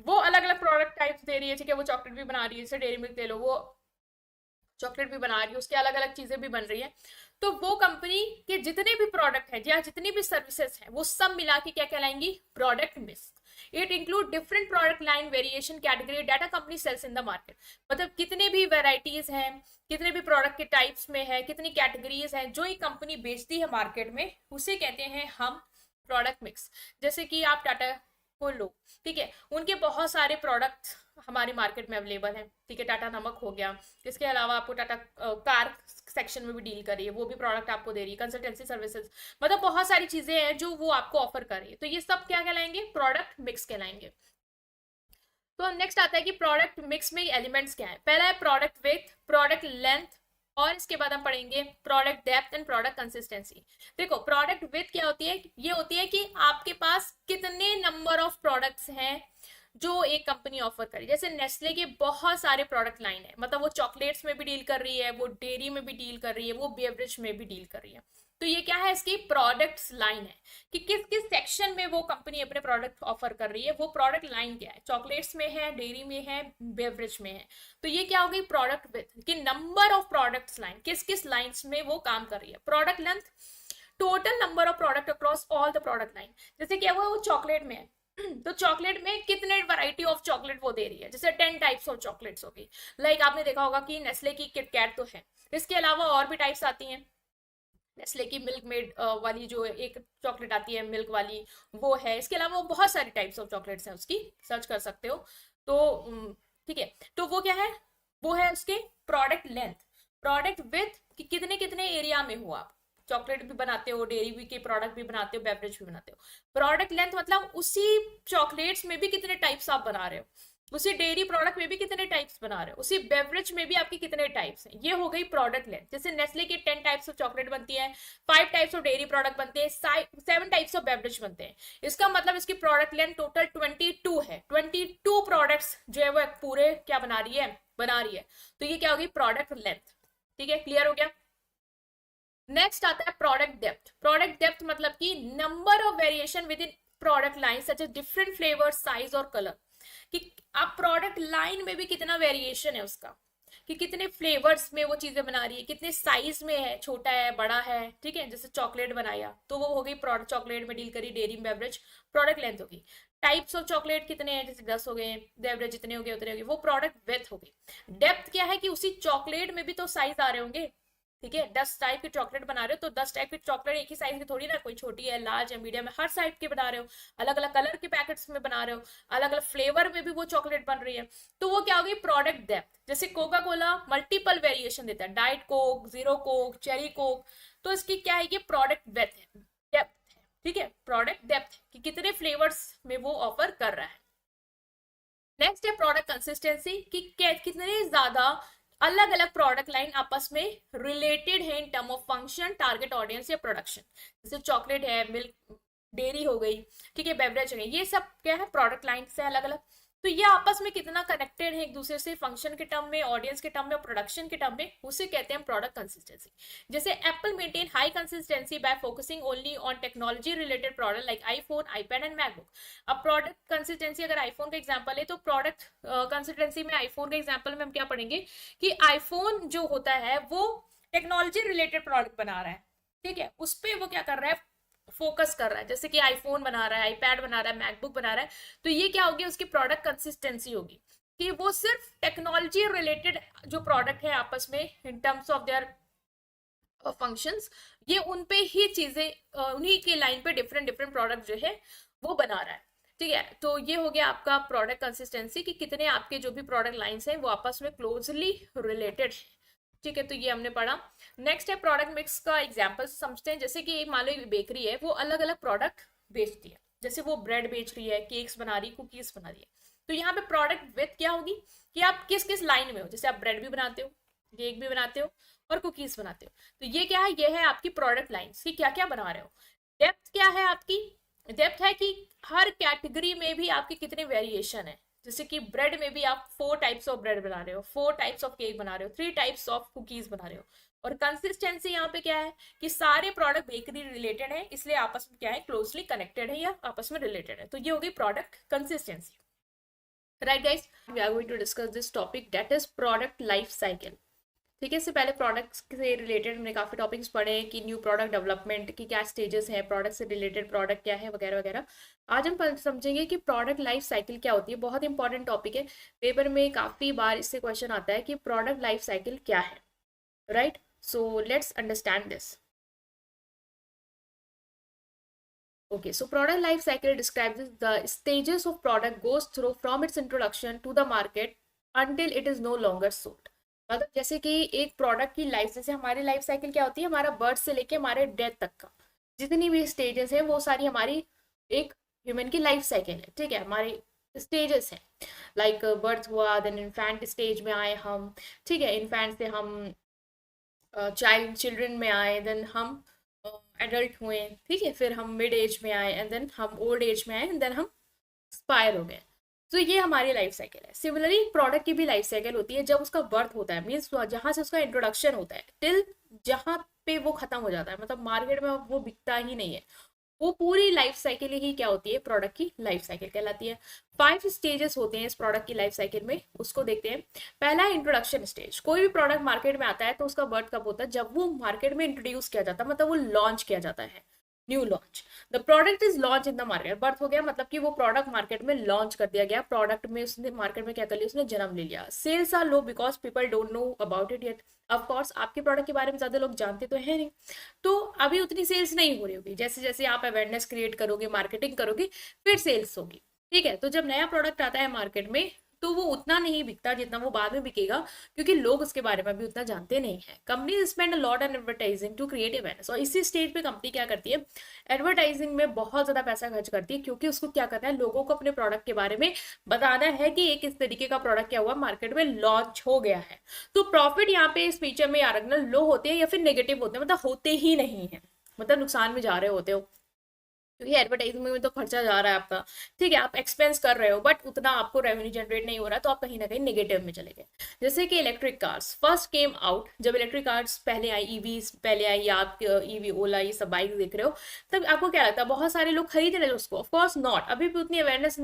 वो अलग अलग प्रोडक्ट टाइप्स दे रही है, ठीक है, वो चॉकलेट भी बना रही है, जैसे डेयरी मिल्क ले लो, वो चॉकलेट भी बना रही है, उसके अलग अलग चीजें भी बन रही है, तो वो कंपनी के जितने भी प्रोडक्ट है या जितनी भी सर्विसेज है वो सब मिला के क्या कहलाएंगी, product mix. It include different product line variation category data company sales in the market. मतलब कितने भी वेराइटीज हैं, कितने भी प्रोडक्ट के टाइप्स में है, कितनी कैटेगरीज हैं जो एक कंपनी बेचती है मार्केट में, उसे कहते हैं हम प्रोडक्ट मिक्स, जैसे कि आप टाटा को लो, ठीक है, उनके बहुत सारे प्रोडक्ट हमारी मार्केट में अवेलेबल हैं, ठीक है, टाटा नमक हो गया, इसके अलावा आपको टाटा कार सेक्शन में भी डील कर रही है, वो भी प्रोडक्ट आपको दे रही है, कंसल्टेंसी सर्विसेज, मतलब बहुत सारी चीजें हैं जो वो आपको ऑफर कर रही है, तो ये सब क्या कहलाएंगे, प्रोडक्ट मिक्स कहलाएंगे। तो नेक्स्ट आता है कि प्रोडक्ट मिक्स में एलिमेंट्स क्या है। पहला है प्रोडक्ट विथ, प्रोडक्ट लेंथ, और इसके बाद हम पढ़ेंगे product depth and product consistency. देखो प्रोडक्ट विथ क्या होती है, ये होती है कि आपके पास कितने नंबर ऑफ प्रोडक्ट्स हैं जो एक कंपनी ऑफर करे। जैसे नेस्ले के बहुत सारे प्रोडक्ट लाइन है, मतलब वो चॉकलेट्स में भी डील कर रही है, वो डेयरी में भी डील कर रही है, वो बेवरेज में भी डील कर रही है। तो ये क्या है, इसकी प्रोडक्ट्स लाइन है कि किस किस सेक्शन में वो कंपनी अपने प्रोडक्ट ऑफर कर रही है, वो प्रोडक्ट लाइन क्या है, चॉकलेट्स में है, डेयरी में है, बेवरेज में है। तो ये क्या हो गई प्रोडक्ट विथ, कि नंबर ऑफ प्रोडक्ट्स लाइन, किस किस लाइन्स में वो काम कर रही है। Product length, total number of product across all the product line. जैसे क्या हुआ, वो चॉकलेट में है तो चॉकलेट में कितने वैरायटी ऑफ चॉकलेट वो दे रही है, जैसे 10 टाइप्स ऑफ चॉकलेट्स होगी। लाइक आपने देखा होगा कि नेस्ले की किटकैट तो है, इसके अलावा और भी टाइप्स आती हैं। नेस्ले की मिल्क मेड वाली जो एक चॉकलेट आती है मिल्क वाली, वो है। इसके अलावा बहुत सारी टाइप्स ऑफ चॉकलेट्स हैं उसकी, सर्च कर सकते हो। तो ठीक है, तो वो क्या है, वो है उसके प्रोडक्ट लेंथ। प्रोडक्ट विथ, कि कितने कितने एरिया में हो आप, चॉकलेट भी बनाते हो, डेयरी भी के प्रोडक्ट भी बनाते हो, बेवरेज भी बनाते हो। प्रोडक्ट लेंथ मतलब उसी चॉकलेट्स में भी कितने टाइप्स आप बना रहे हो, उसी डेयरी प्रोडक्ट में भी कितने टाइप्स बना रहे हो, उसी बेवरेज में भी आपके कितने टाइप्स हैं, ये हो गई प्रोडक्ट लेंथ। जैसे नेस्ले की 10 टाइप्स ऑफ चॉकलेट बनती है, 5 टाइप्स ऑफ डेयरी प्रोडक्ट बनते हैं, 7 टाइप्स ऑफ बेवरेज बनते हैं। इसका मतलब इसकी प्रोडक्ट लेंथ टोटल 22 है। 22 प्रोडक्ट्स जो है वो पूरे क्या बना रही है। तो ये क्या होगी, प्रोडक्ट लेंथ। ठीक है, क्लियर हो गया। नेक्स्ट आता है प्रोडक्ट डेप्थ। प्रोडक्ट डेप्थ मतलब कि number of variation within product line such as different flavour, size और कलर, कि आप प्रोडक्ट लाइन में भी कितना वेरिएशन है उसका, कि कितने फ्लेवर्स में वो चीजें बना रही है, कितने साइज में है, छोटा है, बड़ा है, ठीक है। जैसे चॉकलेट बनाया तो वो हो गई प्रोडक्ट, चॉकलेट में डील करी, डेयरी बेवरेज, प्रोडक्ट लेंथ होगी। टाइप्स ऑफ चॉकलेट कितने हैं, जैसे 10 हो गए, बेवरेज जितने हो गए उतने हो गए, वो प्रोडक्ट विथ हो गई। डेप्थ क्या है, कि उसी चॉकलेट में भी तो साइज आ रहे होंगे, ठीक है। 10 टाइप के चॉकलेट बना रहे हो तो 10 टाइप के चॉकलेट एक ही साइज की थोड़ी ना, कोई छोटी है, लार्ज है, मीडियम है, हर साइज के बना रहे हो, अलग अलग कलर के पैकेट्स में बना रहे हो, अलग अलग फ्लेवर में भी वो चॉकलेट बन रही है। तो वो क्या होगी, प्रोडक्ट डेप्थ। जैसे कोका कोला मल्टीपल वेरिएशन देता है, diet Coke, zero Coke, cherry Coke, तो इसकी क्या है, ये प्रोडक्ट डेप्थ है, डेप्थ है, ठीक है, प्रोडक्ट डेप्थ, कि कितने फ्लेवर्स में वो ऑफर कर रहा है। नेक्स्ट है प्रोडक्ट कंसिस्टेंसी, कि कितने ज्यादा अलग अलग प्रोडक्ट लाइन आपस में रिलेटेड है in term of function, target audience या प्रोडक्शन। जैसे चॉकलेट है, मिल्क, डेयरी हो गई, ठीक है, बेवरेज हो गई, ये सब क्या है, प्रोडक्ट लाइन से अलग अलग। तो ये आपस में कितना कनेक्टेड है एक दूसरे से, फंक्शन के टर्म में, ऑडियंस के टर्म में, प्रोडक्शन के टर्म में, उसे कहते हैं प्रोडक्ट कंसिस्टेंसी। जैसे Apple maintain high consistency bye focusing only on technology related product like iPhone, iPad and MacBook. अब प्रोडक्ट कंसिस्टेंसी अगर आईफोन का एग्जांपल है, तो प्रोडक्ट कंसिस्टेंसी में आईफोन के एग्जांपल में हम क्या पढ़ेंगे, कि आईफोन जो होता है वो टेक्नोलॉजी रिलेटेड प्रोडक्ट बना रहा है, ठीक है, उस पर वो क्या कर रहा है, फोकस कर रहा है। जैसे कि आईफोन बना रहा है, आईपैड बना रहा है, मैकबुक बना रहा है, तो ये क्या होगी, उसकी प्रोडक्ट कंसिस्टेंसी होगी, कि वो सिर्फ टेक्नोलॉजी रिलेटेड जो प्रोडक्ट है आपस में in terms of their functions, ये उन पे ही चीजें, उन्हीं के लाइन पे डिफरेंट डिफरेंट प्रोडक्ट जो है वो बना रहा है, ठीक है। तो ये हो गया आपका प्रोडक्ट कंसिस्टेंसी, कि कितने आपके जो भी प्रोडक्ट लाइंस हैं वो आपस में क्लोजली रिलेटेड है, ठीक है। तो ये हमने पढ़ा। नेक्स्ट है प्रोडक्ट मिक्स का एग्जांपल समझते हैं। जैसे कि मान लो बेकरी है, वो अलग अलग प्रोडक्ट बेचती है, जैसे वो ब्रेड बेच रही है, केक्स बना रही है, कुकीज बना रही है, तो यहाँ पे प्रोडक्ट विथ क्या होगी, कि आप किस किस लाइन में हो। जैसे आप ब्रेड भी बनाते हो, केक भी बनाते हो, और कुकीज बनाते हो, तो ये क्या है, ये है आपकी प्रोडक्ट लाइन की क्या क्या बना रहे हो। डेप्थ क्या है आपकी, डेप्थ है कि हर कैटेगरी में भी आपके कितने वेरिएशन है। जैसे कि ब्रेड में भी आप 4 टाइप्स ऑफ ब्रेड बना रहे हो, 4 टाइप्स ऑफ केक बना रहे हो, 3 टाइप्स ऑफ कुकीज बना रहे हो। और कंसिस्टेंसी यहाँ पे क्या है, कि सारे प्रोडक्ट बेकरी रिलेटेड है, इसलिए आपस में क्या है, क्लोजली कनेक्टेड है या आपस में रिलेटेड है। तो ये होगी product consistency. Right guys, we are going to discuss this topic, that is product life cycle. ठीक है, इससे पहले प्रोडक्ट्स से रिलेटेड हमने काफ़ी टॉपिक्स पढ़े हैं, कि न्यू प्रोडक्ट डेवलपमेंट की क्या स्टेजेस हैं, प्रोडक्ट से रिलेटेड प्रोडक्ट क्या है, वगैरह वगैरह। आज हम समझेंगे कि प्रोडक्ट लाइफ साइकिल क्या होती है। बहुत इंपॉर्टेंट टॉपिक है, पेपर में काफ़ी बार इससे क्वेश्चन आता है कि प्रोडक्ट लाइफ साइकिल क्या है। Right, so let's understand this. Okay, so product life cycle describes the stages of product goes through from its introduction to the market until it is no longer sold. मतलब जैसे कि एक product की life, जैसे हमारी life cycle क्या होती है, हमारा बर्थ से लेके हमारे डेथ तक का जितनी भी स्टेजेस है वो सारी हमारी एक ह्यूमन की लाइफ साइकिल है, ठीक है, हमारी स्टेजेस है। लाइक बर्थ हुआ, देन इन्फेंट स्टेज में आए हम, ठीक है, इन्फेंट से हम चिल्ड्रन में आए, देन हम एडल्ट हुए, ठीक है, फिर हम मिड एज में आए, एंड देन हम ओल्ड एज में आए, एंड देन हम एक्सपायर हो गए। तो ये हमारी लाइफ साइकिल है। सिमिलरली प्रोडक्ट की भी लाइफ साइकिल होती है। जब उसका बर्थ होता है, मीन्स जहाँ से उसका इंट्रोडक्शन होता है टिल जहाँ पे वो खत्म हो जाता है, मतलब मार्केट में वो बिकता ही नहीं है, वो पूरी लाइफ साइकिल ही क्या होती है, प्रोडक्ट की लाइफ साइकिल कहलाती है। 5 स्टेजेस होते हैं इस प्रोडक्ट की लाइफ साइकिल में, उसको देखते हैं। पहला इंट्रोडक्शन स्टेज। कोई भी प्रोडक्ट मार्केट में आता है तो उसका बर्थ कब होता है, जब वो मार्केट में इंट्रोड्यूस किया जाता है, मतलब वो लॉन्च किया जाता है, new launch. The product is launch in the market. Birth हो गया मतलब कि वो प्रोडक्ट मार्केट में लॉन्च कर दिया गया, प्रोडक्ट में उसने मार्केट में क्या कर लिया, उसने जन्म ले लिया। Sales are low because people don't know about it yet. Of course आपके प्रोडक्ट के बारे में ज्यादा लोग जानते तो है नहीं, तो अभी उतनी सेल्स नहीं हो रही होगी। जैसे जैसे आप अवेयरनेस क्रिएट करोगे, मार्केटिंग करोगे, फिर सेल्स होगी, ठीक है। तो जब नया प्रोडक्ट आता है मार्केट में तो वो उतना नहीं बिकता जितना वो बाद में बिकेगा, क्योंकि लोग उसके बारे में भी उतना जानते नहीं है। Company spend a lot on advertising to create awareness. और इसी स्टेज पे कंपनी क्या करती है, एडवर्टाइजिंग में बहुत ज्यादा पैसा खर्च करती है, क्योंकि उसको क्या करना है, लोगों को अपने प्रोडक्ट के बारे में बताना है कि एक इस तरीके का प्रोडक्ट क्या हुआ, मार्केट में लॉन्च हो गया है। तो प्रॉफिट यहाँ पे इस फीचर में यार लो होते हैं या फिर नेगेटिव होते हैं, मतलब होते ही नहीं है, मतलब नुकसान में जा रहे होते हो, क्योंकि एडवर्टाइजिंग में तो खर्चा जा रहा है आपका, ठीक है, आप एक्सपेंस कर रहे हो बट उतना आपको रेवेन्यू जनरेट नहीं हो रहा, तो आप कहीं ना कहीं नेगेटिव में चले गए। जैसे कि electric cars first came out, जब इलेक्ट्रिक कार्स पहले आई, ईवी पहले आई, या आप ईवी ओला ये सब बाइक देख रहे हो, तब आपको क्या लगता है, बहुत सारे लोग खरीद रहे हैं उसको। ऑफकोर्स नॉट, अभी भी उतनी अवेयरनेस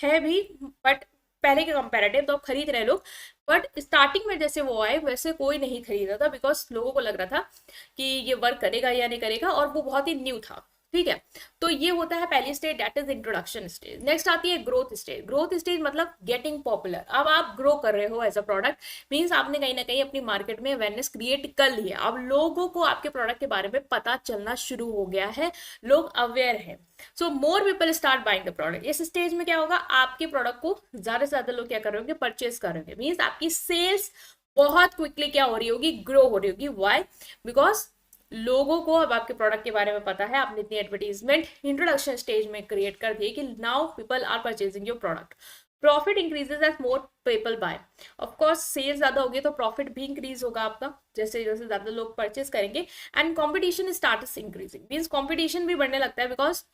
है भी, बट पहले के कंपेरेटिव तो अब खरीद रहे लोग, बट स्टार्टिंग में जैसे वो आए वैसे कोई नहीं खरीद रहा था, बिकॉज लोगों को लग रहा था कि ये वर्क करेगा या नहीं करेगा, और वो बहुत ही न्यू था, ठीक है। तो ये होता है पहली stage, that is introduction stage. Next आती है ग्रोथ स्टेज। ग्रोथ स्टेज मतलब गेटिंग पॉपुलर। अब आप ग्रो कर रहे हो एज अ प्रोडक्ट, मीन्स आपने कहीं ना कहीं अपनी मार्केट में अवेयरनेस क्रिएट कर ली है, अब लोगों को आपके प्रोडक्ट के बारे में पता चलना शुरू हो गया है, लोग अवेयर है, so more people start buying the product. इस स्टेज में क्या होगा, आपके प्रोडक्ट को ज्यादा से ज्यादा लोग क्या कर रहे होंगे, परचेज कर रहे होंगे, मीन्स आपकी सेल्स बहुत क्विकली क्या हो रही होगी, ग्रो हो रही होगी। वाई, बिकॉज लोगों को अब आपके प्रोडक्ट के बारे में पता है, आपने इतनी एडवर्टीजमेंट इंट्रोडक्शन स्टेज में क्रिएट कर दी कि now people are purchasing your product. Profit increases as more people buy. Of course sales ज्यादा होगी तो प्रॉफिट भी इंक्रीज होगा आपका, जैसे जैसे ज्यादा लोग परचेज करेंगे। And competition starts increasing, means competition भी बढ़ने लगता है, बिकॉज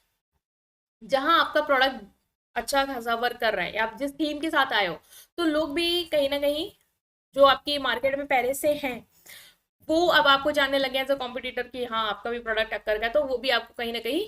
जहां आपका प्रोडक्ट अच्छा खासा वर्क कर रहा है, आप जिस थीम के साथ आए हो, तो लोग भी कहीं ना कहीं जो आपकी मार्केट में पहले से हैं वो अब आपको जानने लगे एज अ कॉम्पिटिटर कि हाँ आपका भी प्रोडक्ट टक्कर का, तो वो भी आपको कहीं ना कहीं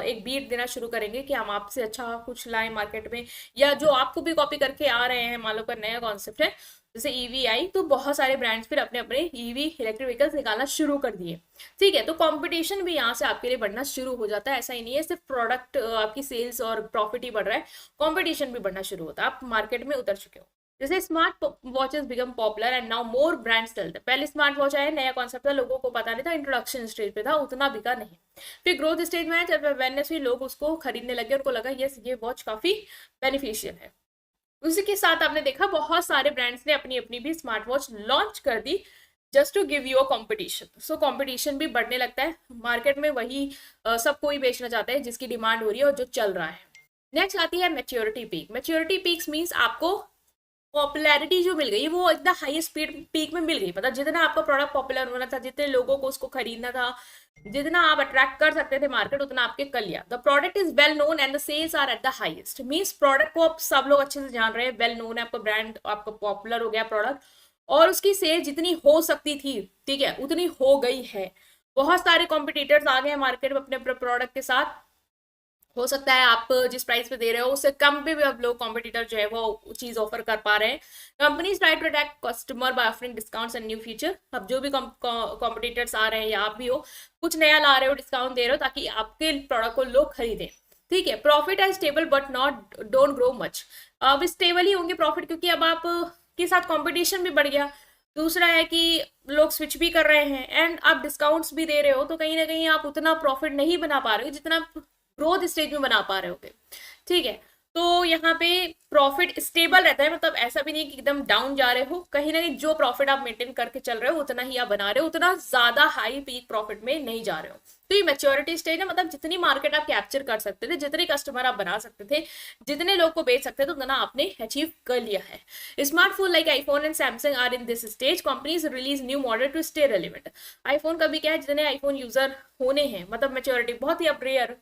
एक बीट देना शुरू करेंगे कि हम आपसे अच्छा कुछ लाएं मार्केट में, या जो आपको भी कॉपी करके आ रहे हैं, मान लो का नया कॉन्सेप्ट है जैसे ईवी आई, तो बहुत सारे ब्रांड्स फिर अपने अपने ईवी इलेक्ट्रिक व्हीकल्स निकालना शुरू कर दिए, ठीक है। तो कंपटीशन भी यहाँ से आपके लिए बढ़ना शुरू हो जाता है। ऐसा ही नहीं है सिर्फ प्रोडक्ट आपकी सेल्स और प्रॉफिट ही बढ़ रहा है, कंपटीशन भी बढ़ना शुरू होता है, आप मार्केट में उतर चुके हो। जैसे smart watches become popular and now more brands चलते हैं। पहले स्मार्ट वॉच आया, नया कॉन्सेप्ट था, लोगों को पता नहीं था, इंट्रोडक्शन स्टेज पे था, उतना बिका नहीं। फिर ग्रोथ स्टेज में आया, जब अवेयरनेस हुई, लोग उसको खरीदने लगे, उनको लगा यस ये वॉच काफी बेनिफिशियल है। उसी के साथ आपने देखा बहुत सारे ब्रांड्स ने अपनी अपनी भी स्मार्ट वॉच लॉन्च कर दी, just to give you a competition. So competition भी बढ़ने लगता है मार्केट में, वही सब कोई बेचना चाहता है जिसकी डिमांड हो रही है और जो चल रहा है। नेक्स्ट आती है maturity peak. Maturity peaks means आपको पॉपुलैरिटी जो मिल गई वो एकदम हाईएस्ट पीक में मिल गई, मतलब जितना आपका प्रोडक्ट पॉपुलर होना था, जितने लोगों को उसको खरीदना था, जितना आप अट्रैक्ट कर सकते थे मार्केट, उतना आपके कर लिया। The product is well known and the sales are at the highest, means product को अब सब लोग अच्छे से जान रहे हैं, वेल नोन है आपका ब्रांड, आपका पॉपुलर हो गया प्रोडक्ट, और उसकी सेल जितनी हो सकती थी, ठीक है, उतनी हो गई है। बहुत सारे कॉम्पिटिटर्स आ गए हैं मार्केट में अपने प्रोडक्ट के साथ, हो सकता है आप जिस प्राइस पे दे रहे हो उससे कम पे भी अब लोग कॉम्पिटिटर जो है वो चीज ऑफर कर पा रहे हैं। Companies try to attract customer by offering discounts and new feature. अब जो भी कॉम्पिटिटर्स आ रहे हैं या आप भी हो, कुछ नया ला रहे हो, डिस्काउंट दे रहे हो ताकि आपके प्रोडक्ट को लोग खरीदें, ठीक है। प्रॉफिट है stable but not don't grow much. अब स्टेबल ही होंगे प्रॉफिट, क्योंकि अब आप के साथ कॉम्पिटिशन भी बढ़ गया। दूसरा है कि लोग स्विच भी कर रहे हैं एंड आप डिस्काउंट्स भी दे रहे हो, तो कहीं ना कहीं आप उतना प्रॉफिट नहीं बना पा रहे हो जितना ग्रोथ स्टेज में बना पा रहे होगे, ठीक है। तो यहाँ पे प्रॉफिट स्टेबल रहता है, मतलब ऐसा भी नहीं कि एकदम डाउन जा रहे हो, कहीं ना कहीं जो प्रॉफिट आप मेंटेन करके चल रहे हो उतना ही आप बना रहे हो, उतना ज्यादा हाई पीक प्रॉफिट में नहीं जा रहे हो। तो ये मैच्योरिटी स्टेज है, मतलब जितनी मार्केट आप कैप्चर कर सकते थे, जितने कस्टमर आप बना सकते थे, जितने लोग को बेच सकते थे, उतना आपने अचीव कर लिया है। Smartphone like iPhone and Samsung are in this stage, companies release new model to stay relevant. IPhone का भी क्या है, जितने आईफोन यूजर होने हैं, मतलब मैच्योरिटी बहुत ही अब रेयर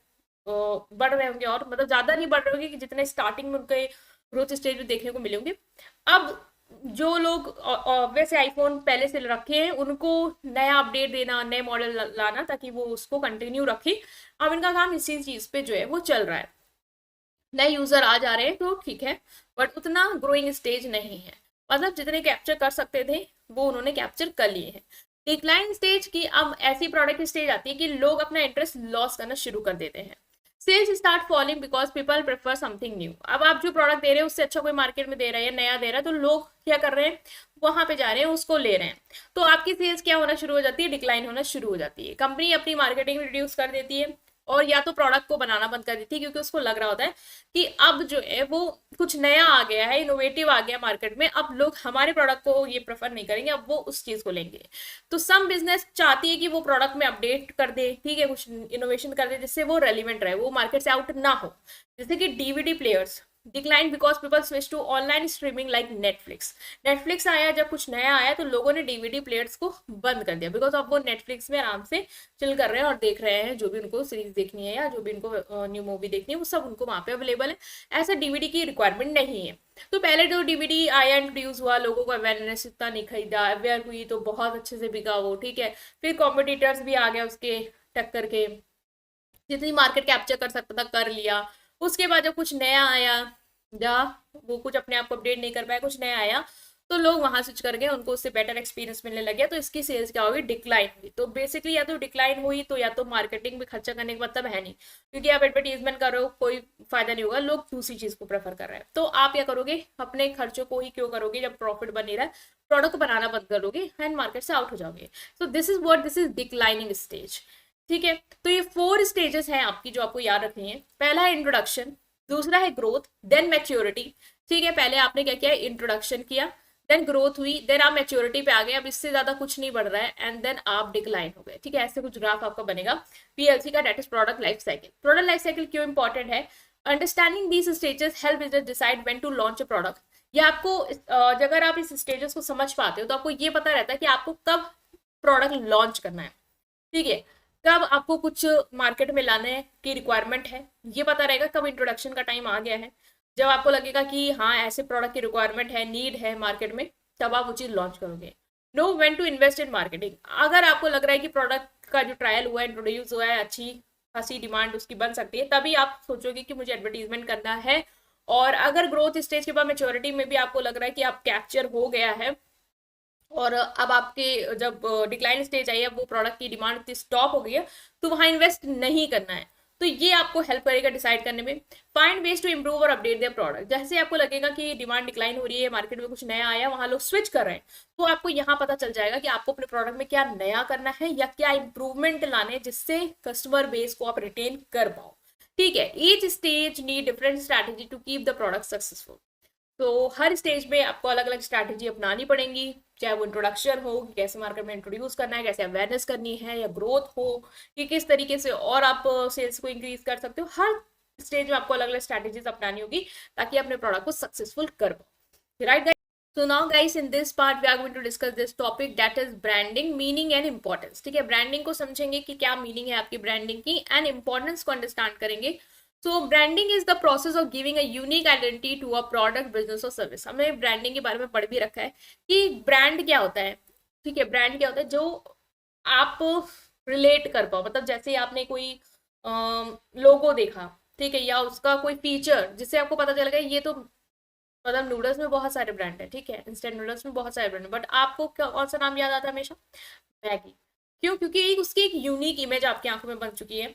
बढ़ रहे होंगे, और मतलब ज्यादा नहीं बढ़ रहे होंगे कि जितने स्टार्टिंग में उनके ग्रोथ स्टेज में देखने को मिले होंगे। अब जो लोग वैसे आईफोन पहले से रखे हैं, उनको नया अपडेट देना, नए मॉडल लाना, ताकि वो उसको कंटिन्यू रखे। अब इनका काम इसी चीज पे जो है वो चल रहा है, नए यूजर आ जा रहे हैं तो ठीक है, बट उतना ग्रोइंग स्टेज नहीं है, मतलब जितने कैप्चर कर सकते थे वो उन्होंने कैप्चर कर लिए हैं। डिक्लाइन स्टेज की अब ऐसी प्रोडक्ट स्टेज आती है कि लोग अपना इंटरेस्ट लॉस करना शुरू कर देते हैं। Sales start falling because people prefer something new. अब आप जो प्रोडक्ट दे रहे हैं उससे अच्छा कोई मार्केट में दे रहा है, नया दे रहा है, तो लोग क्या कर रहे हैं, वहां पे जा रहे हैं, उसको ले रहे हैं। तो आपकी सेल्स क्या होना शुरू हो जाती है, डिक्लाइन होना शुरू हो जाती है। कंपनी अपनी मार्केटिंग रिड्यूस कर देती है, और या तो प्रोडक्ट को बनाना बंद कर देती है, क्योंकि उसको लग रहा होता है कि अब जो है वो कुछ नया आ गया है, इनोवेटिव आ गया मार्केट में, अब लोग हमारे प्रोडक्ट को ये प्रेफर नहीं करेंगे, अब वो उस चीज को लेंगे। तो सम बिजनेस चाहती है कि वो प्रोडक्ट में अपडेट कर दे, ठीक है, कुछ इनोवेशन कर दे जिससे वो रेलिवेंट रहे, वो मार्केट से आउट ना हो। जैसे कि DVD players decline because people switch to online streaming like Netflix. Netflix आया, जब कुछ नया आया तो लोगों ने डीवीडी प्लेयर्स को बंद कर दिया, बिकॉज अब वो नेटफ्लिक्स में आराम से चिल कर रहे हैं और देख रहे हैं जो भी उनको सीरीज देखनी है या जो भी उनको न्यू मूवी देखनी है, वो सब उनको वहां पे अवेलेबल है। ऐसा डीवीडी की रिक्वायरमेंट नहीं है। तो पहले जो डीवीडी आया, इंट्रोड्यूस हुआ, लोगों को अवेयरनेस इतना नहीं खरीदा, अवेयर हुई तो बहुत अच्छे से बिका वो, ठीक है। फिर कॉम्पिटिटर्स भी आ गया उसके टक्कर के, जितनी मार्केट कैप्चर कर सकता था कर लिया। उसके बाद जब कुछ नया आया, या वो कुछ अपने आप को अपडेट नहीं कर पाया, कुछ नया आया, तो लोग वहां स्विच कर गए, उनको उससे बेटर एक्सपीरियंस मिलने लग गया, तो इसकी सेल्स क्या होगी, डिक्लाइन हुई। तो बेसिकली या तो डिक्लाइन हुई, तो या तो मार्केटिंग में खर्चा करने का मतलब है नहीं, क्योंकि आप एडवर्टीजमेंट कर रहे हो, कोई फायदा नहीं होगा, लोग दूसरी चीज को प्रेफर कर रहे हैं। तो आप क्या करोगे, अपने खर्चों को ही क्यों करोगे, जब प्रॉफिट बन नहीं रहा है, प्रोडक्ट बनाना बंद करोगे एंड मार्केट से आउट हो जाओगे। So this is declining stage, ठीक है। तो ये 4 स्टेजेस हैं आपकी जो आपको याद रखनी है। पहला है इंट्रोडक्शन, दूसरा है ग्रोथ, देन मैच्योरिटी, ठीक है। पहले आपने क्या किया, इंट्रोडक्शन किया, देन ग्रोथ हुई, देन आप मैच्योरिटी पे आ गए, अब इससे ज्यादा कुछ नहीं बढ़ रहा है, एंड देन आप डिक्लाइन हो गए, ठीक है। ऐसे कुछ ग्राफ आपका बनेगा पीएलसी का, that is product life cycle. Product life cycle क्यों इंपॉर्टेंट है, understanding these stages help business decide when to launch a product. ये आपको अगर आप इस स्टेजेस को समझ पाते हो तो आपको ये पता रहता है कि आपको कब प्रोडक्ट लॉन्च करना है, ठीक है, कब आपको कुछ मार्केट में लाने की रिक्वायरमेंट है, ये पता रहेगा। कब इंट्रोडक्शन का टाइम आ गया है, जब आपको लगेगा कि हाँ ऐसे प्रोडक्ट की रिक्वायरमेंट है, नीड है मार्केट में, तब आप वो चीज लॉन्च करोगे। Know when to invest in marketing, अगर आपको लग रहा है कि प्रोडक्ट का जो ट्रायल हुआ है, इंट्रोड्यूस हुआ है, अच्छी खासी डिमांड उसकी बन सकती है, तभी आप सोचोगे कि मुझे एडवर्टीजमेंट करना है। और अगर ग्रोथ स्टेज के बाद मेच्योरिटी में भी आपको लग रहा है कि आप कैप्चर हो गया है, और अब आपके जब डिक्लाइन स्टेज आई है, वो प्रोडक्ट की डिमांड इतनी स्टॉप हो गई है, तो वहां इन्वेस्ट नहीं करना है। तो ये आपको हेल्प करेगा डिसाइड करने में। फाइंड वेज टू इंप्रूव और अपडेट देयर प्रोडक्ट, जैसे आपको लगेगा कि डिमांड डिक्लाइन हो रही है, मार्केट में कुछ नया आया, वहां लोग स्विच कर रहे हैं, तो आपको यहाँ पता चल जाएगा कि आपको अपने प्रोडक्ट में क्या नया करना है या क्या इंप्रूवमेंट लाने, जिससे कस्टमर बेस को आप रिटेन कर पाओ, ठीक है। Each stage need different strategy to keep the product successful. तो हर स्टेज में आपको अलग अलग स्ट्रैटेजी अपनानी पड़ेंगी, चाहे वो इंट्रोडक्शन हो कि कैसे मार्केट में इंट्रोड्यूस करना है, कैसे अवेयरनेस करनी है, या ग्रोथ हो कि किस तरीके से और आप सेल्स को इंक्रीज कर सकते हो। हर स्टेज में आपको अलग अलग स्ट्रैटेजीज अपनानी होगी ताकि अपने प्रोडक्ट को सक्सेसफुल कर पाओ, right guys. So now guys, in this part we are going to discuss this topic, that is branding, meaning and importance, ठीक है। ब्रांडिंग को समझेंगे कि क्या मीनिंग है आपकी ब्रांडिंग की, एंड इंपॉर्टेंस को अंडरस्टैंड करेंगे। So branding is the process of giving a unique identity to a product, business और सर्विस। हमने ब्रांडिंग के बारे में पढ़ भी रखा है कि ब्रांड क्या होता है, ठीक है। ब्रांड क्या होता है, जो आप रिलेट कर पाओ, मतलब जैसे आपने कोई लोगो देखा, ठीक है, या उसका कोई फीचर जिससे आपको पता चल गया ये तो, मतलब नूडल्स में बहुत सारे ब्रांड है, ठीक है, इंस्टेंट नूडल्स में बहुत सारे ब्रांड है, बट आपको कौन सा नाम याद आता है हमेशा, मैगी। क्यों, क्योंकि उसकी एक यूनिक इमेज आपकी आंखों में बन चुकी है,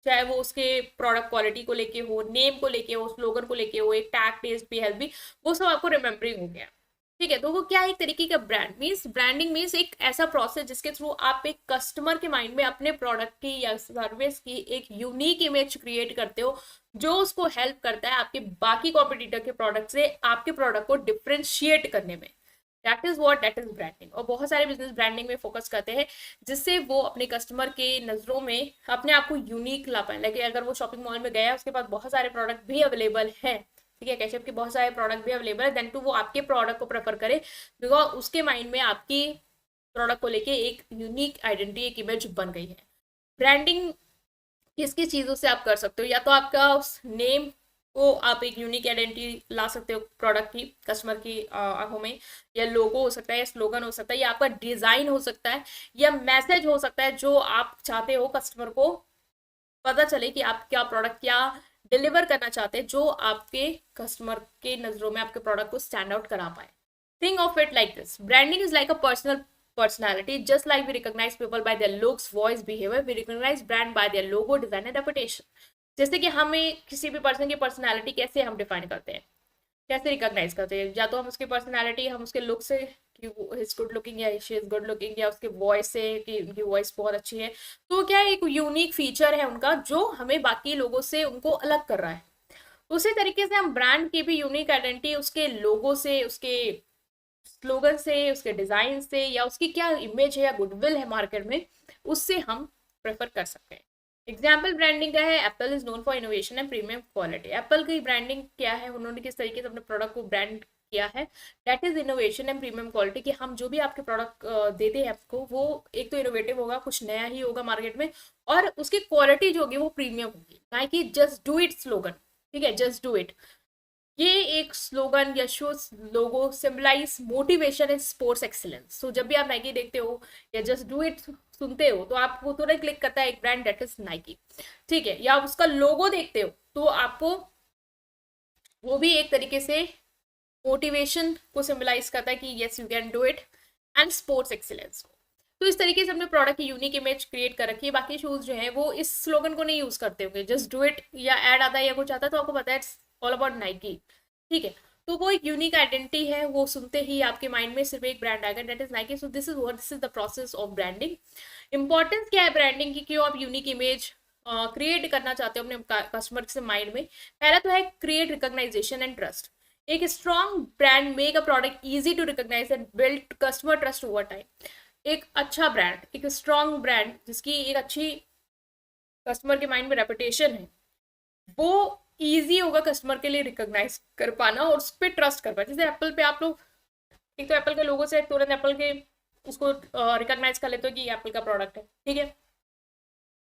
चाहे वो उसके प्रोडक्ट क्वालिटी को लेके हो, नेम को लेके हो, स्लोगन को लेके हो, एक टैग टेस्ट भी हेल्थ भी, वो सब आपको रिमेम्बरिंग हो गया। ठीक है। तो वो क्या है, एक तरीके का ब्रांड मीन्स, ब्रांडिंग मीन्स एक ऐसा प्रोसेस जिसके थ्रू आप एक कस्टमर के माइंड में अपने प्रोडक्ट की या सर्विस की एक यूनिक इमेज क्रिएट करते हो, जो उसको हेल्प करता है आपके बाकी कॉम्पिटिटर के प्रोडक्ट से आपके प्रोडक्ट को डिफ्रेंशिएट करने में। That is branding. और बहुत सारे बिजनेस ब्रांडिंग में फोकस करते हैं जिससे वो अपने कस्टमर के नजरों में अपने आप को यूनिक ला पाए। लाइक अगर वो शॉपिंग मॉल में गया है, उसके पास बहुत सारे प्रोडक्ट भी अवेलेबल हैं, ठीक है, कैशअप के बहुत सारे प्रोडक्ट भी अवेलेबल है, देन टू वो आपके प्रोडक्ट को प्रेफर करे, बिकॉज उसके माइंड में आपकी प्रोडक्ट को लेके एक यूनिक आइडेंटिटी, एक इमेज बन गई है। ब्रांडिंग किस किस चीज़ों से आप कर सकते हो, या तो आपका उस नेम को आप एक यूनिक आइडेंटिटी ला सकते हो प्रोडक्ट की, कस्टमर की आंखों में, या लोगो हो सकता है, या स्लोगन हो सकता है, या आपका डिजाइन हो सकता है, या मैसेज हो सकता है जो आप चाहते हो कस्टमर को पता चले कि आप क्या प्रोडक्ट क्या डिलीवर करना चाहते हैं, जो आपके कस्टमर के नजरों में आपके प्रोडक्ट को स्टैंड आउट करा पाए। Think of it like this, branding is like a personal personality. Just like we recognize people by their looks, voice, behavior, we recognize brand by their logo, design and reputation. जैसे कि हमें किसी भी person की personality कैसे हम define करते हैं, कैसे रिकॉग्नाइज करते हैं, या तो हम उसकी पर्सनालिटी हम उसके लुक से कि वो इज गुड लुकिंग या शी इज गुड लुकिंग, या उसके वॉइस से कि उनकी वॉइस बहुत अच्छी है। तो क्या एक यूनिक फीचर है उनका जो हमें बाकी लोगों से उनको अलग कर रहा है। उसी तरीके से हम ब्रांड की भी यूनिक आइडेंटिटी उसके लोगो से, उसके स्लोगन से, उसके डिजाइन से, या उसकी क्या इमेज है या गुडविल है मार्केट में, उससे हम प्रेफर कर सकते हैं। एग्जाम्पल ब्रांडिंग का है, Apple is known for innovation and premium quality. Apple की ब्रांडिंग क्या है, उन्होंने किस तरीके से अपने प्रोडक्ट को ब्रांड किया है, that is innovation and premium quality. कि हम जो भी आपके प्रोडक्ट देते हैं आपको, वो एक तो इनोवेटिव होगा, कुछ नया ही होगा मार्केट में, और उसकी क्वालिटी जो होगी वो प्रीमियम होगी, ना कि जस्ट डू इट स्लोगन। ठीक है, जस्ट डू इट, ये एक स्लोगन या show logo symbolise motivation and sports excellence. So जब भी आप नाइकी देखते हो या जस्ट डू इट सुनते हो, तो आपको तुरंत क्लिक करता है एक ब्रांड, दैट इज नाइकी। ठीक है, या उसका लोगो देखते हो तो आपको वो भी एक तरीके से मोटिवेशन को सिंबलाइज करता है कि yes you can do it, and sports excellence को। तो इस तरीके से अपने प्रोडक्ट की यूनिक इमेज क्रिएट कर रखी है। बाकी शूज जो है वो इस स्लोगन को नहीं यूज करते होंगे, जस्ट डू इट या एड आता है या कुछ आता है तो आपको पता है इट्स ऑल अबाउट नाइकी। ठीक है, तो वो एक यूनिक आइडेंटिटी है, वो सुनते ही आपके माइंड में सिर्फ एक ब्रांड आएगा, that is Nike. So this is the process of branding. Importance क्या है ब्रांडिंग की, क्यों आप यूनिक इमेज क्रिएट करना चाहते हो अपने कस्टमर से माइंड में। पहला तो है क्रिएट रिकॉग्नाइजेशन एंड ट्रस्ट। एक strong brand make a product easy to recognise and build customer trust over time. एक अच्छा ब्रांड, एक स्ट्रॉन्ग ब्रांड जिसकी एक अच्छी कस्टमर के माइंड में रेपुटेशन है, वो इजी होगा कस्टमर के लिए रिकॉग्नाइज कर पाना और उस पर ट्रस्ट कर पाना। जैसे एप्पल पे आप लोग एक तो एप्पल के लोगों से तुरंत एप्पल के उसको रिकॉग्नाइज कर लेते हो कि ये एप्पल का प्रोडक्ट है। ठीक है,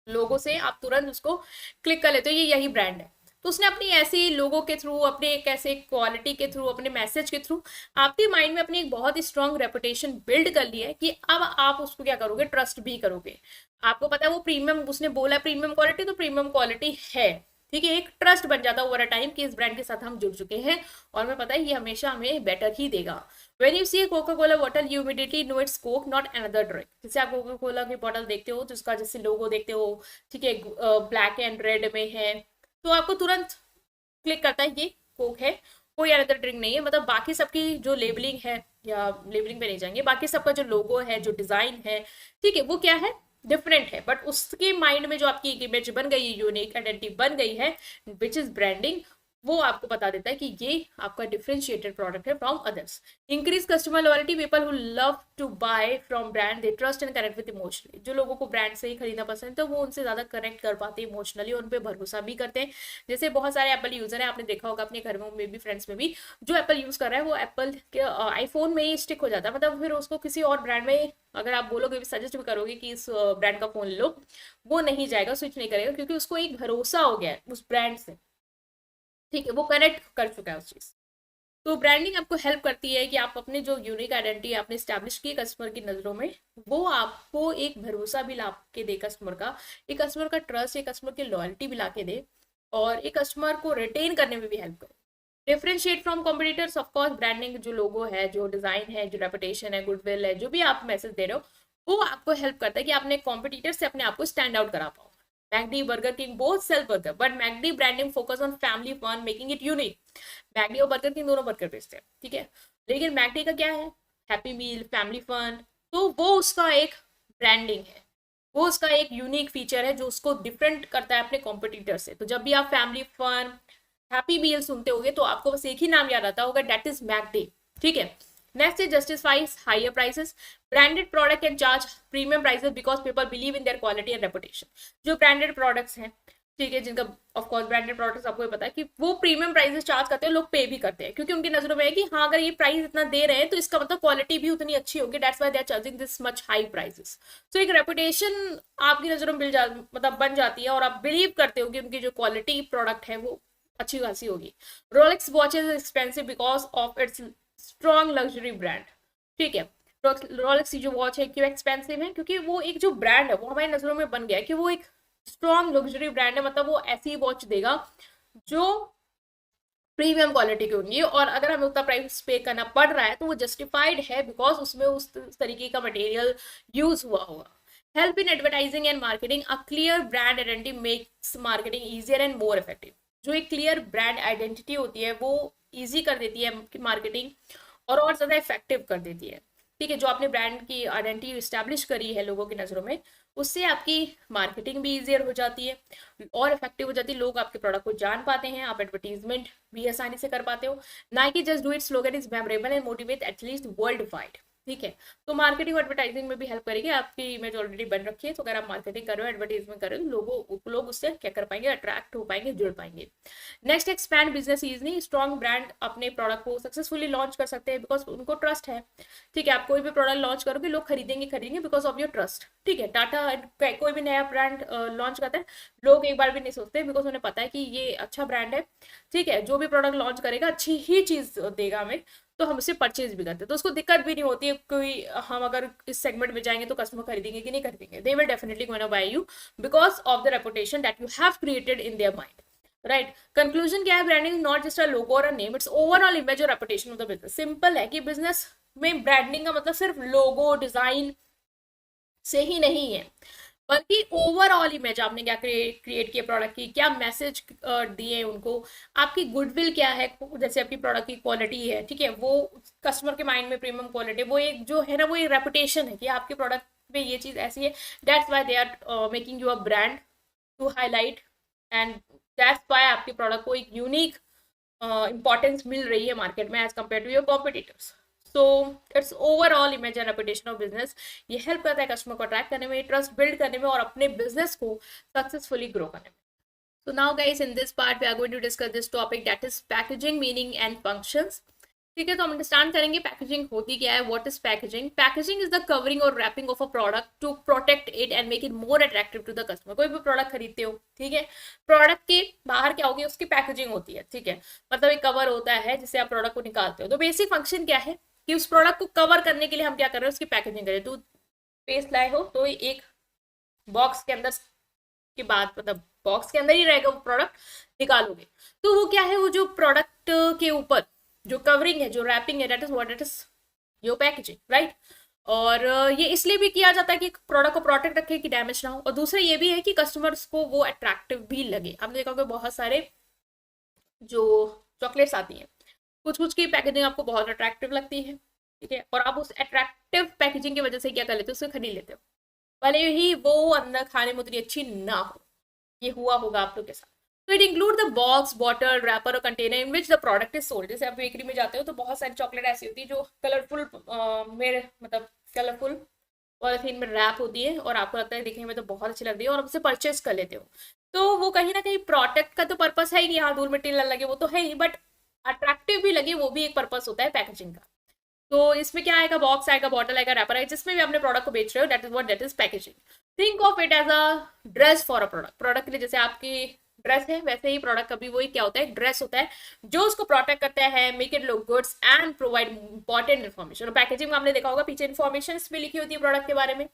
लोगों से आप तुरंत उसको क्लिक कर लेते हो ये यही ब्रांड है। तो उसने अपनी ऐसी लोगों के थ्रू, अपने एक ऐसे क्वालिटी के थ्रू, अपने मैसेज के थ्रू आपके माइंड में अपनी एक बहुत ही स्ट्रॉन्ग रेपुटेशन बिल्ड कर लिया है कि अब आप उसको क्या करोगे, ट्रस्ट भी करोगे। आपको पता है वो प्रीमियम, उसने बोला प्रीमियम क्वालिटी तो प्रीमियम क्वालिटी है। ठीक है, एक ट्रस्ट बन जाता है ओवर अ टाइम कि इस ब्रांड के साथ हम जुड़ चुके हैं और हमें पता है ये हमेशा हमें बेटर ही देगा। When you see a Coca-Cola bottle, you immediately know it's Coke, not another drink. जैसे आप कोका कोला की बॉटल देखते हो तो उसका जैसे लोगो देखते हो, ठीक है, ब्लैक एंड रेड में है, तो आपको तुरंत क्लिक करता है ये कोक है, कोई अदर ड्रिंक नहीं है। मतलब बाकी सबकी जो लेबलिंग है, या लेबलिंग पे नहीं जाएंगे, बाकी सबका जो लोगो है, जो डिजाइन है, ठीक है, वो क्या है, डिफरेंट है, बट उसके माइंड में जो आपकी एक इमेज बन गई है, यूनिक आइडेंटिटी बन गई है, विच इज ब्रांडिंग, वो आपको बता देता है कि ये आपका डिफरेंशिएटेड प्रोडक्ट है from others. Increase customer loyalty, people who love to buy from brand they trust and connect with emotionally. जो लोगों को ब्रांड से ही खरीदना पसंद है तो वो उनसे ज्यादा कनेक्ट कर पाते हैं इमोशनली, और उन पर भरोसा भी करते हैं। जैसे बहुत सारे एप्पल यूजर है, आपने देखा होगा अपने घर में भी, फ्रेंड्स में भी, जो एप्पल यूज कर रहा है वो एप्पल के आईफोन में ही स्टिक हो जाता है। मतलब फिर उसको किसी और ब्रांड में अगर आप बोलोगे, सजेस्ट भी करोगे कि इस ब्रांड का फोन लो, वो नहीं जाएगा, स्विच नहीं करेगा, क्योंकि उसको एक भरोसा हो गया है उस ब्रांड से। ठीक है, वो कनेक्ट कर चुका है उस चीज। तो ब्रांडिंग आपको हेल्प करती है कि आप अपने जो यूनिक आइडेंटिटी आपने स्टैब्लिश की कस्टमर की नजरों में, वो आपको एक भरोसा भी ला के दे कस्टमर का, एक कस्टमर का ट्रस्ट, एक कस्टमर की लॉयल्टी भी ला के दे, और एक कस्टमर को रिटेन करने में भी हेल्प करे। Differentiate from competitors, of course branding जो लोगो है, जो डिजाइन है, जो रेपुटेशन है, गुडविल है, जो भी आप मैसेज दे रहे हो, वो आपको हेल्प करता है कि आपने कॉम्पिटिटर से अपने आप को स्टैंड आउट करा पाओ। McD, burger king both sell burger, but McD branding focus on family fun, making it unique. McD और बर्गर किंग दोनों बर्गर बेचते हैं, ठीक है, लेकिन मैकडी का क्या है, हैप्पी मील, फैमिली फन, तो वो उसका एक ब्रांडिंग है, वो उसका एक यूनिक फीचर है जो उसको डिफरेंट करता है अपने कॉम्पिटिटर से। तो जब भी आप फैमिली फन, हैप्पी मील सुनते होगे तो आपको बस एक ही नाम याद आता होगा, दैट इज मैकडी। ठीक है। Next is justifies higher prices. Branded product can charge premium prices because people believe in their quality and reputation. जो ब्रांडेड प्रोडक्ट्स हैं, ठीक है, जिनका ऑफ कोर्स ब्रांडेड प्रोडक्ट्स आपको भी पता है कि वो प्रीमियम प्राइसेस चार्ज करते हैं, लोग पे भी करते हैं क्योंकि उनकी नजरों में है कि हाँ अगर ये प्राइस इतना दे रहे हैं तो इसका मतलब क्वालिटी भी उतनी अच्छी होगी, that's why they are charging this much high prices. तो एक रेपुटेशन आपकी नजरों में मतलब बन जाती है और आप बिलीव करते हो कि उनकी जो क्वालिटी प्रोडक्ट है वो अच्छी खासी होगी। Rolex watch is expensive because of its strong luxury brand. ठीक है। रोलेक्स की जो वॉच है क्यों एक्सपेंसिव है, क्योंकि वो एक जो ब्रांड है वो हमारी नजरों में बन गया है कि वो एक स्ट्रॉन्ग लग्जरी ब्रांड है, मतलब वो ऐसी वॉच देगा जो प्रीमियम क्वालिटी की होंगी, और अगर हमें उतना प्राइस पे करना पड़ रहा है तो वो जस्टिफाइड है बिकॉज उसमें उस तरीके का मटेरियल यूज हुआ होगा। Help in advertising and marketing. A clear brand identity makes marketing easier and more effective. जो एक क्लियर ब्रांड आइडेंटिटी होती है वो इजी कर देती है मार्केटिंग और ज्यादा इफेक्टिव कर देती है। ठीक है। जो आपने ब्रांड की आइडेंटिटी स्टैब्लिश करी है लोगों की नज़रों में, उससे आपकी मार्केटिंग भी इजियर हो जाती है और इफेक्टिव हो जाती है, लोग आपके प्रोडक्ट को जान पाते हैं, आप एडवर्टीजमेंट भी आसानी से कर पाते हो। Nike just do it slogan is memorable and motivate at least world wide. ठीक है। तो मार्केटिंग और एडवर्टाइजिंग में भी हेल्प करेगी, आपकी इमेज ऑलरेडी बन रखी है तो अगर आप मार्केटिंग कर रहे हो, एडवर्टाइजमेंट कर रहे हो, लोग उससे क्या कर पाएंगे, अट्रैक्ट हो पाएंगे, जुड़ पाएंगे। Next, expand business easily. Strong brand अपने प्रोडक्ट को सक्सेसफुली लॉन्च कर सकते हैं बिकॉज उनको ट्रस्ट है। ठीक है। आप कोई भी प्रोडक्ट लॉन्च करोगे लोग खरीदेंगे बिकॉज ऑफ योर ट्रस्ट। ठीक है। टाटा कोई भी नया ब्रांड लॉन्च करता है, लोग एक बार भी नहीं सोचते बिकॉज उन्हें पता है कि ये अच्छा ब्रांड है। ठीक है। जो भी प्रोडक्ट लॉन्च करेगा अच्छी ही चीज देगा हमें, तो हम उसे परचेज भी करते हैं, तो उसको दिक्कत भी नहीं होती है कोई, हम अगर इस सेगमेंट में जाएंगे तो कस्टमर खरीदेंगे कि नहीं खरीदेंगे, they will definitely gonna buy you because of the reputation that you have created in their mind. Right. Conclusion क्या है, branding not just a logo और a name, it's overall image और reputation of the business. Simple है कि business में branding का मतलब सिर्फ लोगो डिजाइन से ही नहीं है, बल्कि ओवरऑल इमेज आपने क्या क्रिएट किया प्रोडक्ट की, क्या मैसेज दिए उनको, आपकी गुडविल क्या है, जैसे आपकी प्रोडक्ट की क्वालिटी है, ठीक है, वो कस्टमर के माइंड में प्रीमियम क्वालिटी, वो एक जो है ना वो एक रेपुटेशन है कि आपके प्रोडक्ट में ये चीज ऐसी है, that's why they are making you a brand to highlight, and that's why आपके प्रोडक्ट को एक यूनिक इंपॉर्टेंस मिल रही है मार्केट में as compare to your competitors. So it's overall image and reputation of business. ये हेल्प करता है कस्टमर को अट्रैक्ट करने में, ट्रस्ट बिल्ड करने में और अपने बिजनेस को सक्सेसफुली ग्रो करने में। So now guys, in this part we are going to discuss this topic, that is packaging meaning and functions. ठीक है। तो हम अंडरस्टैंड करेंगे पैकेजिंग होती क्या है, what is packaging. Packaging is the covering और wrapping of a product to protect it and make it more attractive to the customer. कोई भी प्रोडक्ट खरीदते हो, ठीक है, प्रोडक्ट के बाहर क्या होगी, उसकी पैकेजिंग होती है। ठीक है। मतलब एक कवर होता है जिससे आप प्रोडक्ट को निकालते हो। तो बेसिक फंक्शन क्या है कि उस प्रोडक्ट को कवर करने के लिए हम क्या कर रहे हैं, उसकी पैकेजिंग करें। तो पेस्ट लाए हो तो एक बॉक्स के अंदर के बाद, मतलब बॉक्स के अंदर ही रहेगा वो प्रोडक्ट, निकालोगे तो वो क्या है, वो जो प्रोडक्ट के ऊपर जो कवरिंग है, जो रैपिंग है, that is what it is your packaging. Right. और ये इसलिए भी किया जाता है कि प्रोडक्ट को प्रोटेक्ट रखे कि डैमेज ना हो, और दूसरा ये भी है कि कस्टमर्स को वो अट्रैक्टिव भी लगे। आपने देखा होगा बहुत सारे जो चॉकलेट्स आती हैं, कुछ कुछ की पैकेजिंग आपको बहुत अट्रैक्टिव लगती है, ठीक है, और आप उस अट्रैक्टिव पैकेजिंग की वजह से क्या कर लेते हो, उसे खरीद लेते हो, भले ही वो अंदर खाने में उतनी अच्छी ना हो। ये हुआ होगा आप लोग के साथ। तो it include the box, bottle, wrapper और container in which the product is sold. जैसे आप बेकरी में जाते हो तो बहुत सारी चॉकलेट ऐसी होती है जो कलरफुल में, मतलब कलरफुल पॉलिथीन में रैप होती है और आपको लगता है दिखने में तो बहुत अच्छी लग रही है और आप उसे परचेज कर लेते हो। तो वो कहीं ना कहीं प्रोडक्ट का तो पर्पस है कि हाँ धूल मिट्टी न लगे, वो तो है ही, बट अट्रैक्टिव भी लगे, वो भी एक पर्पस होता है पैकेजिंग का। तो इसमें क्या आएगा, बॉक्स आएगा, बॉटल आएगा, रैपर आएगा, जिसमें भी अपने प्रोडक्ट को बेच रहे हो, that is packaging. Think of it as a dress for a product. Product के लिए जैसे आपकी ड्रेस है, वैसे ही प्रोडक्ट का भी वही क्या होता है, ड्रेस होता है जो उसको प्रोटेक्ट करता है, make it look goods and provide important information. और पैकेजिंग में आपने देखा होगा पीछे इन्फॉर्मेशन इसमें लिखी होती है प्रोडक्ट के बारे में,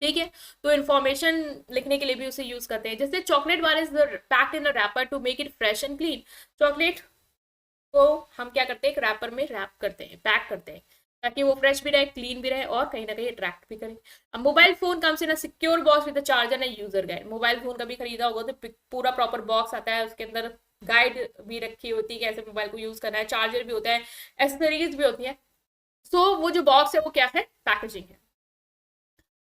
ठीक है, तो इन्फॉर्मेशन लिखने के लिए भी उसे यूज करते हैं। जैसे chocolate bar is packed in a wrapper to make it fresh and clean. Chocolate को हम क्या करते हैं, एक रैपर में रैप करते हैं, पैक करते हैं, ताकि वो फ्रेश भी रहे, क्लीन भी रहे और कहीं ना कहीं अट्रैक्ट भी करे। अब mobile phone comes in a secure box with a charger and user guide. Mobile phone कभी खरीदा होगा तो पूरा प्रॉपर बॉक्स आता है, उसके अंदर गाइड भी रखी होती है कैसे मोबाइल को यूज करना है, चार्जर भी होता है, एसेसरीज भी होती है, सो वो जो बॉक्स है वो क्या है, पैकेजिंग है।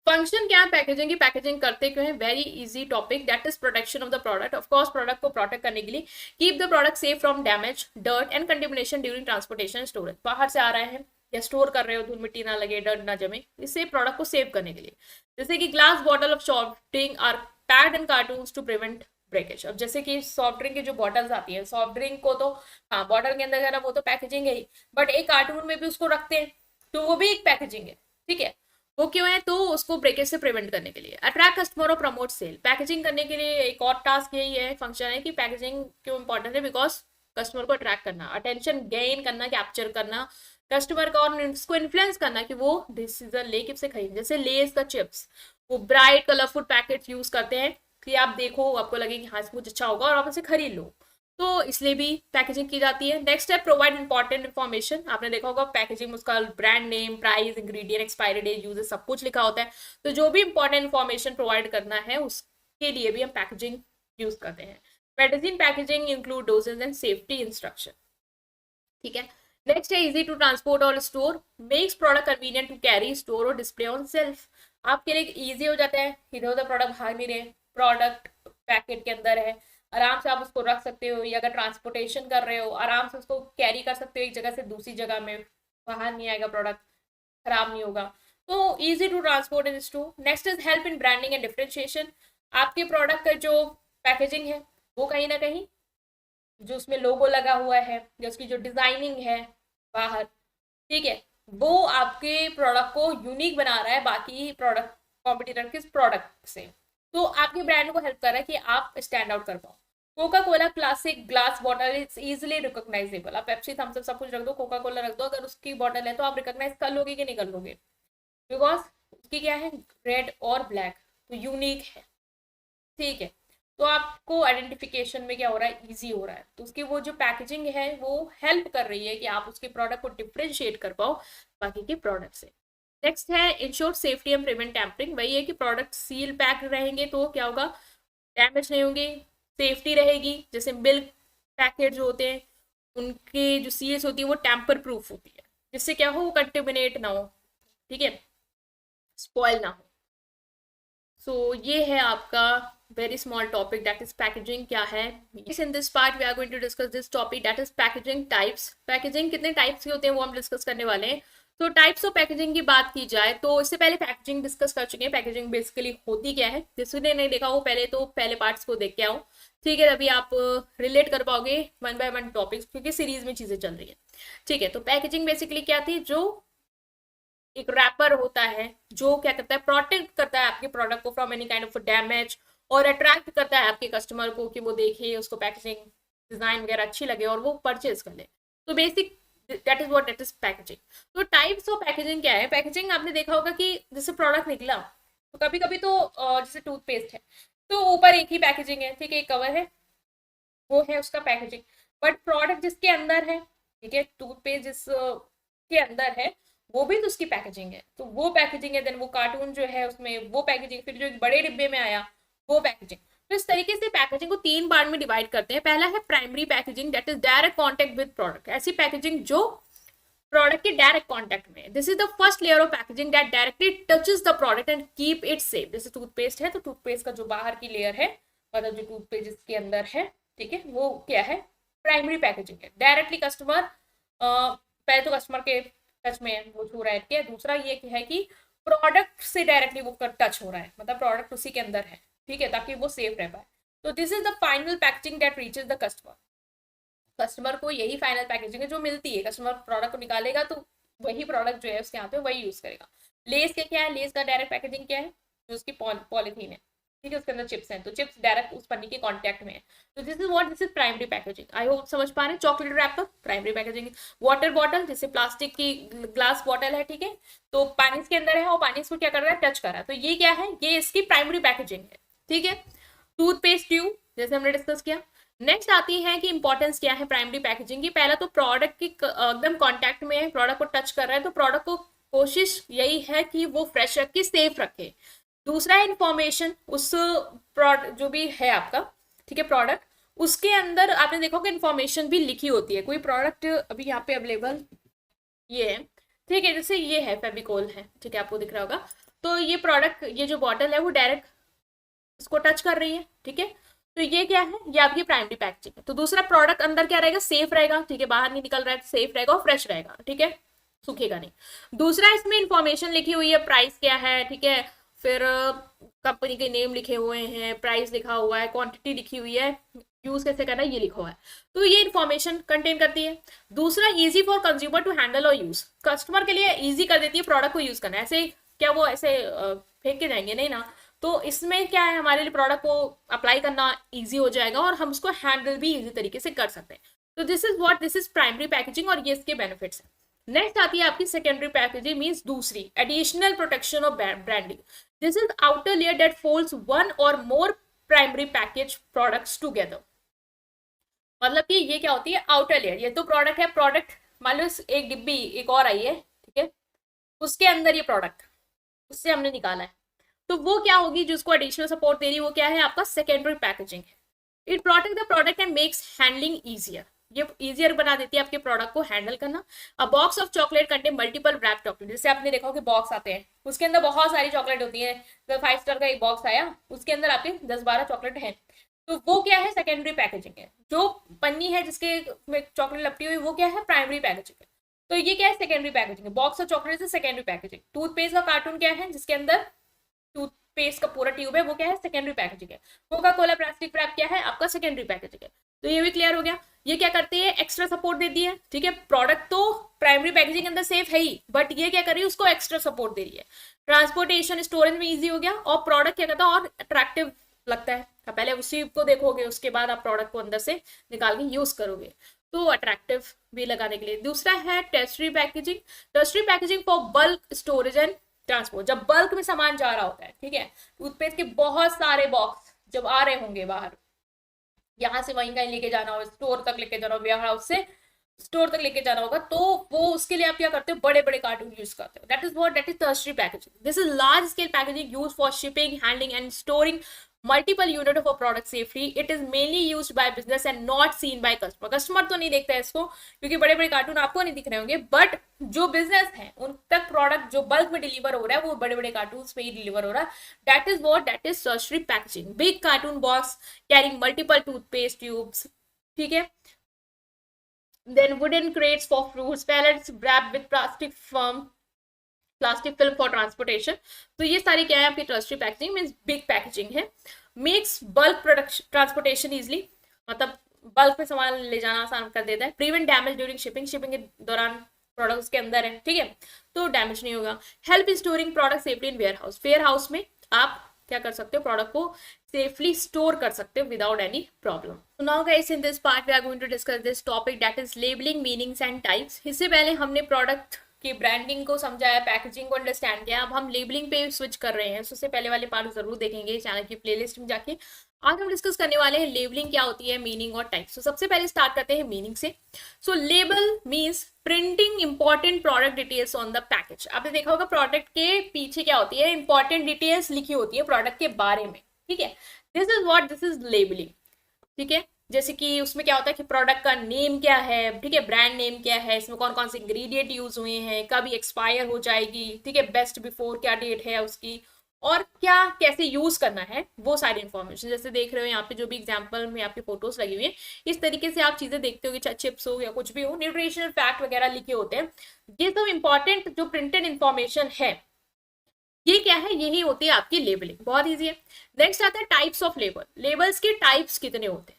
फंक्शन क्या है पैकेजिंग की, पैकेजिंग करते क्यों है, very easy topic, that is protection of the product. Of course product को प्रोटेक्ट करने के लिए, keep the product safe from damage, dirt and contamination during transportation storage. बाहर से आ रहा है या स्टोर कर रहे हो, धूल मिट्टी ना लगे, डर्ट ना जमे, इससे प्रोडक्ट को सेव करने के लिए। जैसे कि glass bottle of soft drink are packed in cartons to prevent breakage. अब जैसे कि सॉफ्ट ड्रिंक की जो बॉटल्स आती है, सॉफ्ट ड्रिंक को तो हाँ बॉटल के अंदर वो तो पैकेजिंग है ही, बट एक कार्टून में भी उसको रखते हैं तो वो भी एक पैकेजिंग है, ठीक है। वो क्यों है, तो उसको ब्रेकेज से प्रिवेंट करने के लिए। अट्रैक्ट कस्टमर और प्रमोट सेल, पैकेजिंग करने के लिए एक और टास्क यही है, फंक्शन है कि पैकेजिंग क्यों इंपॉर्टेंट है, बिकॉज कस्टमर को अट्रैक्ट करना, अटेंशन गेन करना, कैप्चर करना कस्टमर का और उसको इन्फ्लुएंस करना कि वो डिसीजन ले कि से खरीद। जैसे लेस का चिप्स, वो ब्राइट कलरफुल पैकेट यूज करते हैं कि आप देखो आपको लगे कि हाँ कुछ अच्छा होगा और आप इसे खरीद लो, तो इसलिए भी पैकेजिंग की जाती है। नेक्स्ट है प्रोवाइड इंपॉर्टेंट इन्फॉर्मेशन, आपने देखा होगा पैकेजिंग में उसका brand name, price, ingredient, expiry date, uses सब कुछ लिखा होता है, तो जो भी इंपॉर्टेंट इन्फॉर्मेशन प्रोवाइड करना है उसके लिए भी हम पैकेजिंग यूज करते हैं। Medicine packaging include dosages and safety instruction, ठीक है। नेक्स्ट है इजी टू ट्रांसपोर्ट और store, makes product convenient to carry, store और डिस्प्ले ऑन सेल्फ। आपके लिए इजी हो जाता है, इधर उधर प्रोडक्ट भाग नहीं रहे, प्रोडक्ट पैकेट के अंदर है, आराम से आप उसको रख सकते हो, या अगर ट्रांसपोर्टेशन कर रहे हो आराम से उसको कैरी कर सकते हो एक जगह से दूसरी जगह में, बाहर नहीं आएगा प्रोडक्ट, खराब नहीं होगा, तो easy to transport and store. Next is help in branding and differentiation, आपके प्रोडक्ट का जो पैकेजिंग है वो कहीं ना कहीं जो उसमें लोगो लगा हुआ है या उसकी जो डिजाइनिंग है बाहर, ठीक है, वो आपके प्रोडक्ट को यूनिक बना रहा है बाकी प्रोडक्ट कॉम्पिटिटर के प्रोडक्ट से, तो आपके ब्रांड को हेल्प कर रहा है कि आप स्टैंड आउट कर पाओ। Coca Cola classic glass bottle is easily recognisable, आप पेप्सी थम्स अप सब कुछ रख दो, कोका कोला रख दो, अगर उसकी बॉटल है तो आप रिकॉग्नाइज कर लोगे कि नहीं कर लोगे, बिकॉज उसकी क्या है, रेड और ब्लैक, तो यूनिक है, ठीक है। तो आपको आइडेंटिफिकेशन में क्या हो रहा है, इजी हो रहा है, तो उसकी वो जो पैकेजिंग है वो हेल्प कर रही है कि आप उसके प्रोडक्ट को डिफ्रेंशिएट कर पाओ बाकी के प्रोडक्ट से। नेक्स्ट है ensure safety and prevent tampering, वही है कि प्रोडक्ट सील पैक रहेंगे तो क्या होगा, डैमेज नहीं होंगे, सेफ्टी रहेगी। जैसे मिल्क पैकेट जो होते हैं उनकी जो सील्स होती है वो टैम्पर प्रूफ होती है, जिससे क्या हो वो कंटेमिनेट ना हो, ठीक है, स्पॉइल ना हो। सो ये है आपका very small topic, that is packaging क्या है। in this part we are going to discuss this topic, that is packaging types। packaging कितने types के होते हैं वो हम डिस्कस करने वाले हैं। तो टाइप्स ऑफ पैकेजिंग की बात की जाए तो इससे पहले पैकेजिंग डिस्कस कर चुके हैं, पैकेजिंग बेसिकली होती क्या है, जिसने नहीं देखा वो पहले तो पहले पार्ट्स को देख के आओ, ठीक है, तभी आप रिलेट कर पाओगे वन बाय वन टॉपिक्स, क्योंकि सीरीज में चीजें चल रही है, ठीक है। तो पैकेजिंग बेसिकली क्या थी, जो एक रैपर होता है जो क्या करता है, प्रोटेक्ट करता है आपके प्रोडक्ट को from any kind of damage, और अट्रैक्ट करता है आपके कस्टमर को कि वो देखे उसको पैकेजिंग डिजाइन वगैरह अच्छी लगे और वो परचेज कर ले। तो basic that is what that is packaging. तो टाइप्स ऑफ पैकेजिंग क्या है, पैकेजिंग आपने देखा होगा कि जैसे प्रोडक्ट निकला तो कभी कभी तो जैसे टूथपेस्ट है तो ऊपर एक ही पैकेजिंग है, ठीक है, एक कवर है वो है उसका पैकेजिंग, बट प्रोडक्ट जिसके अंदर है, ठीक है, टूथपेस्ट जिस के अंदर है वो भी तो उसकी पैकेजिंग है, तो वो पैकेजिंग है, देन वो कार्टून जो है उसमें वो पैकेजिंग, फिर जो एक बड़े डिब्बे में आया वो पैकेजिंग। तो इस तरीके से पैकेजिंग को तीन पार्ट में डिवाइड करते हैं। पहला है primary packaging, that is direct contact with product, ऐसी पैकेजिंग जो प्रोडक्ट के डायरेक्ट कॉन्टेक्ट में। This is the first layer of packaging that directly touches the product and keep it safe. जैसे टूथपेस्ट है तो टूथपेस्ट का जो बाहर की लेयर है, मतलब जो टूथपेस्ट जिसके अंदर है, ठीक है, वो क्या है, प्राइमरी पैकेजिंग है, डायरेक्टली कस्टमर पहले तो कस्टमर के टच में वो छू रहा है, दूसरा ये है कि प्रोडक्ट से डायरेक्टली वो टच हो रहा है, मतलब प्रोडक्ट उसी के अंदर है, ठीक है, ताकि वो सेफ रह पाए। तो this is the final packaging that reaches the customer. Customer को यही फाइनल पैकेजिंग है जो मिलती है, कस्टमर प्रोडक्ट को निकालेगा तो वही प्रोडक्ट जो है उसके यहाँ पे वही यूज करेगा। लेस के क्या है, लेस का डायरेक्ट पैकेजिंग क्या है, जो उसकी पॉलीथीन है, ठीक है, उसके अंदर चिप्स हैं तो चिप्स डायरेक्ट उस पन्नी के कांटेक्ट में है, तो this is what, this is primary packaging. I hope समझ पा रहे हैं। Chocolate wrapper primary packaging. Water bottle, जैसे प्लास्टिक की ग्लास बॉटल है, ठीक है, तो पानी इसके अंदर है और पानी इसको क्या कर रहा है, टच कर रहा है, तो ये क्या है, ये इसकी प्राइमरी पैकेजिंग है, ठीक है। टूथपेस्ट ट्यूब जैसे हमने डिस्कस किया। नेक्स्ट आती है कि इंपॉर्टेंस क्या है प्राइमरी पैकेजिंग की। पहला तो प्रोडक्ट की एकदम कांटेक्ट में है, प्रोडक्ट को टच कर रहा है, तो प्रोडक्ट को कोशिश यही है कि वो फ्रेश रखे, सेफ रखे। दूसरा इंफॉर्मेशन उस प्रोडक्ट जो भी है आपका, ठीक है, प्रोडक्ट, उसके अंदर आपने देखा कि इंफॉर्मेशन भी लिखी होती है। कोई प्रोडक्ट अभी यहाँ पे अवेलेबल ये है, ठीक है, जैसे ये है फेविकोल है, ठीक है, आपको दिख रहा होगा। तो ये प्रोडक्ट, ये जो बॉटल है वो डायरेक्ट इसको टच कर रही है, ठीक है। तो ये क्या है, ये आपकी प्राइमरी पैकेजिंग है। तो दूसरा प्रोडक्ट अंदर क्या रहेगा, सेफ रहेगा, ठीक है, बाहर नहीं निकल रहा है, सेफ रहेगा और फ्रेश रहेगा, ठीक है, सूखेगा नहीं। दूसरा, इसमें इंफॉर्मेशन लिखी हुई है, प्राइस क्या है, ठीक है, फिर कंपनी के नेम लिखे हुए हैं, प्राइस लिखा हुआ है, क्वांटिटी लिखी हुई है, यूज कैसे करना है ये लिखा हुआ है। तो ये इंफॉर्मेशन कंटेन करती है। दूसरा, easy for consumer to handle और यूज, कस्टमर के लिए इजी कर देती है प्रोडक्ट को यूज करना। ऐसे क्या वो ऐसे फेंक के जाएंगे, नहीं ना। तो इसमें क्या है, हमारे लिए प्रोडक्ट को अप्लाई करना इजी हो जाएगा और हम उसको हैंडल भी इजी तरीके से कर सकते हैं। तो दिस इज प्राइमरी पैकेजिंग और ये इसके बेनिफिट्स हैं। नेक्स्ट आती है आपकी सेकेंडरी पैकेजिंग, मींस दूसरी, additional protection of branding. This is outer layer that folds one और मोर प्राइमरी पैकेज प्रोडक्ट्स टुगेदर। मतलब कि ये क्या होती है, आउटर लेयर। ये तो प्रोडक्ट है, प्रोडक्ट मान लो एक डिब्बी एक और आई है, ठीक है, उसके अंदर ये प्रोडक्ट उससे हमने निकाला है, तो वो क्या होगी, जो उसको एडिशनल सपोर्ट दे रही है, वो क्या है, आपका सेकेंडरी पैकेजिंग है। It protect the product and makes handling easier. ये इजियर बना देती है आपके प्रोडक्ट को हैंडल करना। A box of chocolate contain multiple wrap chocolate, जैसे आपने देखा हो कि बॉक्स आते हैं, उसके अंदर बहुत सारी चॉकलेट होती है। तो 5 स्टार का एक बॉक्स आया, उसके अंदर आपके 10-12 चॉकलेट हैं, तो वो क्या है, सेकेंडरी पैकेजिंग है। जो पन्नी है जिसके में चॉकलेट लपटी हुई, वो क्या है, प्राइमरी पैकेजिंग है। तो ये क्या है, सेकेंडरी पैकेजिंग है। बॉक्स ऑफ चॉकलेट से सेकेंडरी पैकेजिंग। टूथपेस्ट का कार्टून क्या है, जिसके अंदर टूथपेस्ट का पूरा ट्यूब है, वो क्या है, सेकेंडरी पैकेजिंग है। कोका कोला प्लास्टिक रैप क्या है, आपका सेकेंडरी पैकेजिंग है। तो ये भी क्लियर हो गया। ये क्या करती है, एक्स्ट्रा सपोर्ट देती है, ठीक है। प्रोडक्ट तो प्राइमरी पैकेजिंग के अंदर सेफ है ही, बट ये क्या कर रही है, उसको एक्स्ट्रा सपोर्ट दे रही है। ट्रांसपोर्टेशन स्टोरेज में इजी हो गया, और प्रोडक्ट क्या करता है, और अट्रैक्टिव लगता है। पहले उसी को देखोगे, उसके बाद आप प्रोडक्ट को अंदर से निकाल के यूज करोगे, तो अट्रैक्टिव भी लगाने के लिए। दूसरा है tertiary packaging. Tertiary packaging for bulk storage and transport. जब बल्क में सामान जा रहा होता है, ठीक है, टूथपेस्ट के बहुत सारे बॉक्स जब आ रहे होंगे बाहर, यहाँ से वहीं कहीं लेके जाना हो, स्टोर तक लेके जाना हो, वेयर हाउस से स्टोर तक लेके जाना होगा, तो वो उसके लिए आप क्या करते हो, बड़े बड़े कार्टून यूज करते हो। That is tertiary packaging. This is large scale packaging use for shipping, handling and storing multiple unit of product safely. It is mainly used by business and not seen by customer. Customer तो नहीं देखता है इसको, क्योंकि बड़े बड़े cartoon आपको नहीं दिख रहे होंगे, बट जो बिजनेस है उन तक प्रोडक्ट जो बल्क में डिलीवर हो रहा है, वो बड़े बड़े कार्टून में ही डिलीवर हो रहा है। That is tertiary packaging. Big cartoon box carrying multiple toothpaste tubes, ठीक है। Then wooden crates for fruits, pallets wrapped with plastic film for transportation. तो ये सारी क्या है, आपकी tertiary packaging means big packaging है। Makes bulk production transportation easily, मतलब बल्क में सामान ले जाना आसान कर देता है। Prevent damage during shipping, shipping के दौरान प्रोडक्ट उसके अंदर है, ठीक है, तो डैमेज नहीं होगा। Help in storing product safely in warehouse. Warehouse में आप क्या कर सकते हो, प्रोडक्ट को सेफली स्टोर कर सकते हो without any problem. So now guys, in this part we are going to discuss this topic, that is labeling, meanings and types। इससे पहले हमने प्रोडक्ट की ब्रांडिंग को समझाया, पैकेजिंग को अंडरस्टैंड किया, अब हम लेबलिंग पे स्विच कर रहे हैं। उससे पहले वाले पार्ट जरूर देखेंगे चैनल की प्लेलिस्ट में जाके। आज हम डिस्कस करने वाले हैं लेबलिंग क्या होती है, मीनिंग और टाइप्स। तो सबसे पहले स्टार्ट करते हैं मीनिंग से। So label means printing important product details on the package. आपने देखा होगा प्रोडक्ट के पीछे क्या होती है, इंपॉर्टेंट डिटेल्स लिखी होती है प्रोडक्ट के बारे में, ठीक है। दिस इज लेबलिंग, ठीक है। जैसे कि उसमें क्या होता है कि प्रोडक्ट का नेम क्या है, ठीक है, ब्रांड नेम क्या है, इसमें कौन कौन से इंग्रेडिएंट यूज हुए हैं, कब एक्सपायर हो जाएगी, ठीक है, बेस्ट बिफोर क्या डेट है उसकी, और क्या कैसे यूज करना है, वो सारी इन्फॉर्मेशन। जैसे देख रहे हो यहाँ पे जो भी एग्जांपल में आपकी फोटोज लगी हुई है, इस तरीके से आप चीजें देखते हो, चाहे चिप्स हो या कुछ भी हो, न्यूट्रिशनल फैक्ट वगैरह लिखे होते हैं। ये सब इंपॉर्टेंट जो प्रिंटेड इन्फॉर्मेशन है, ये क्या है, यही होती है आपकी लेबलिंग। बहुत ईजी है। नेक्स्ट आता है टाइप्स ऑफ लेबल। लेबल्स के टाइप्स कितने होते हैं,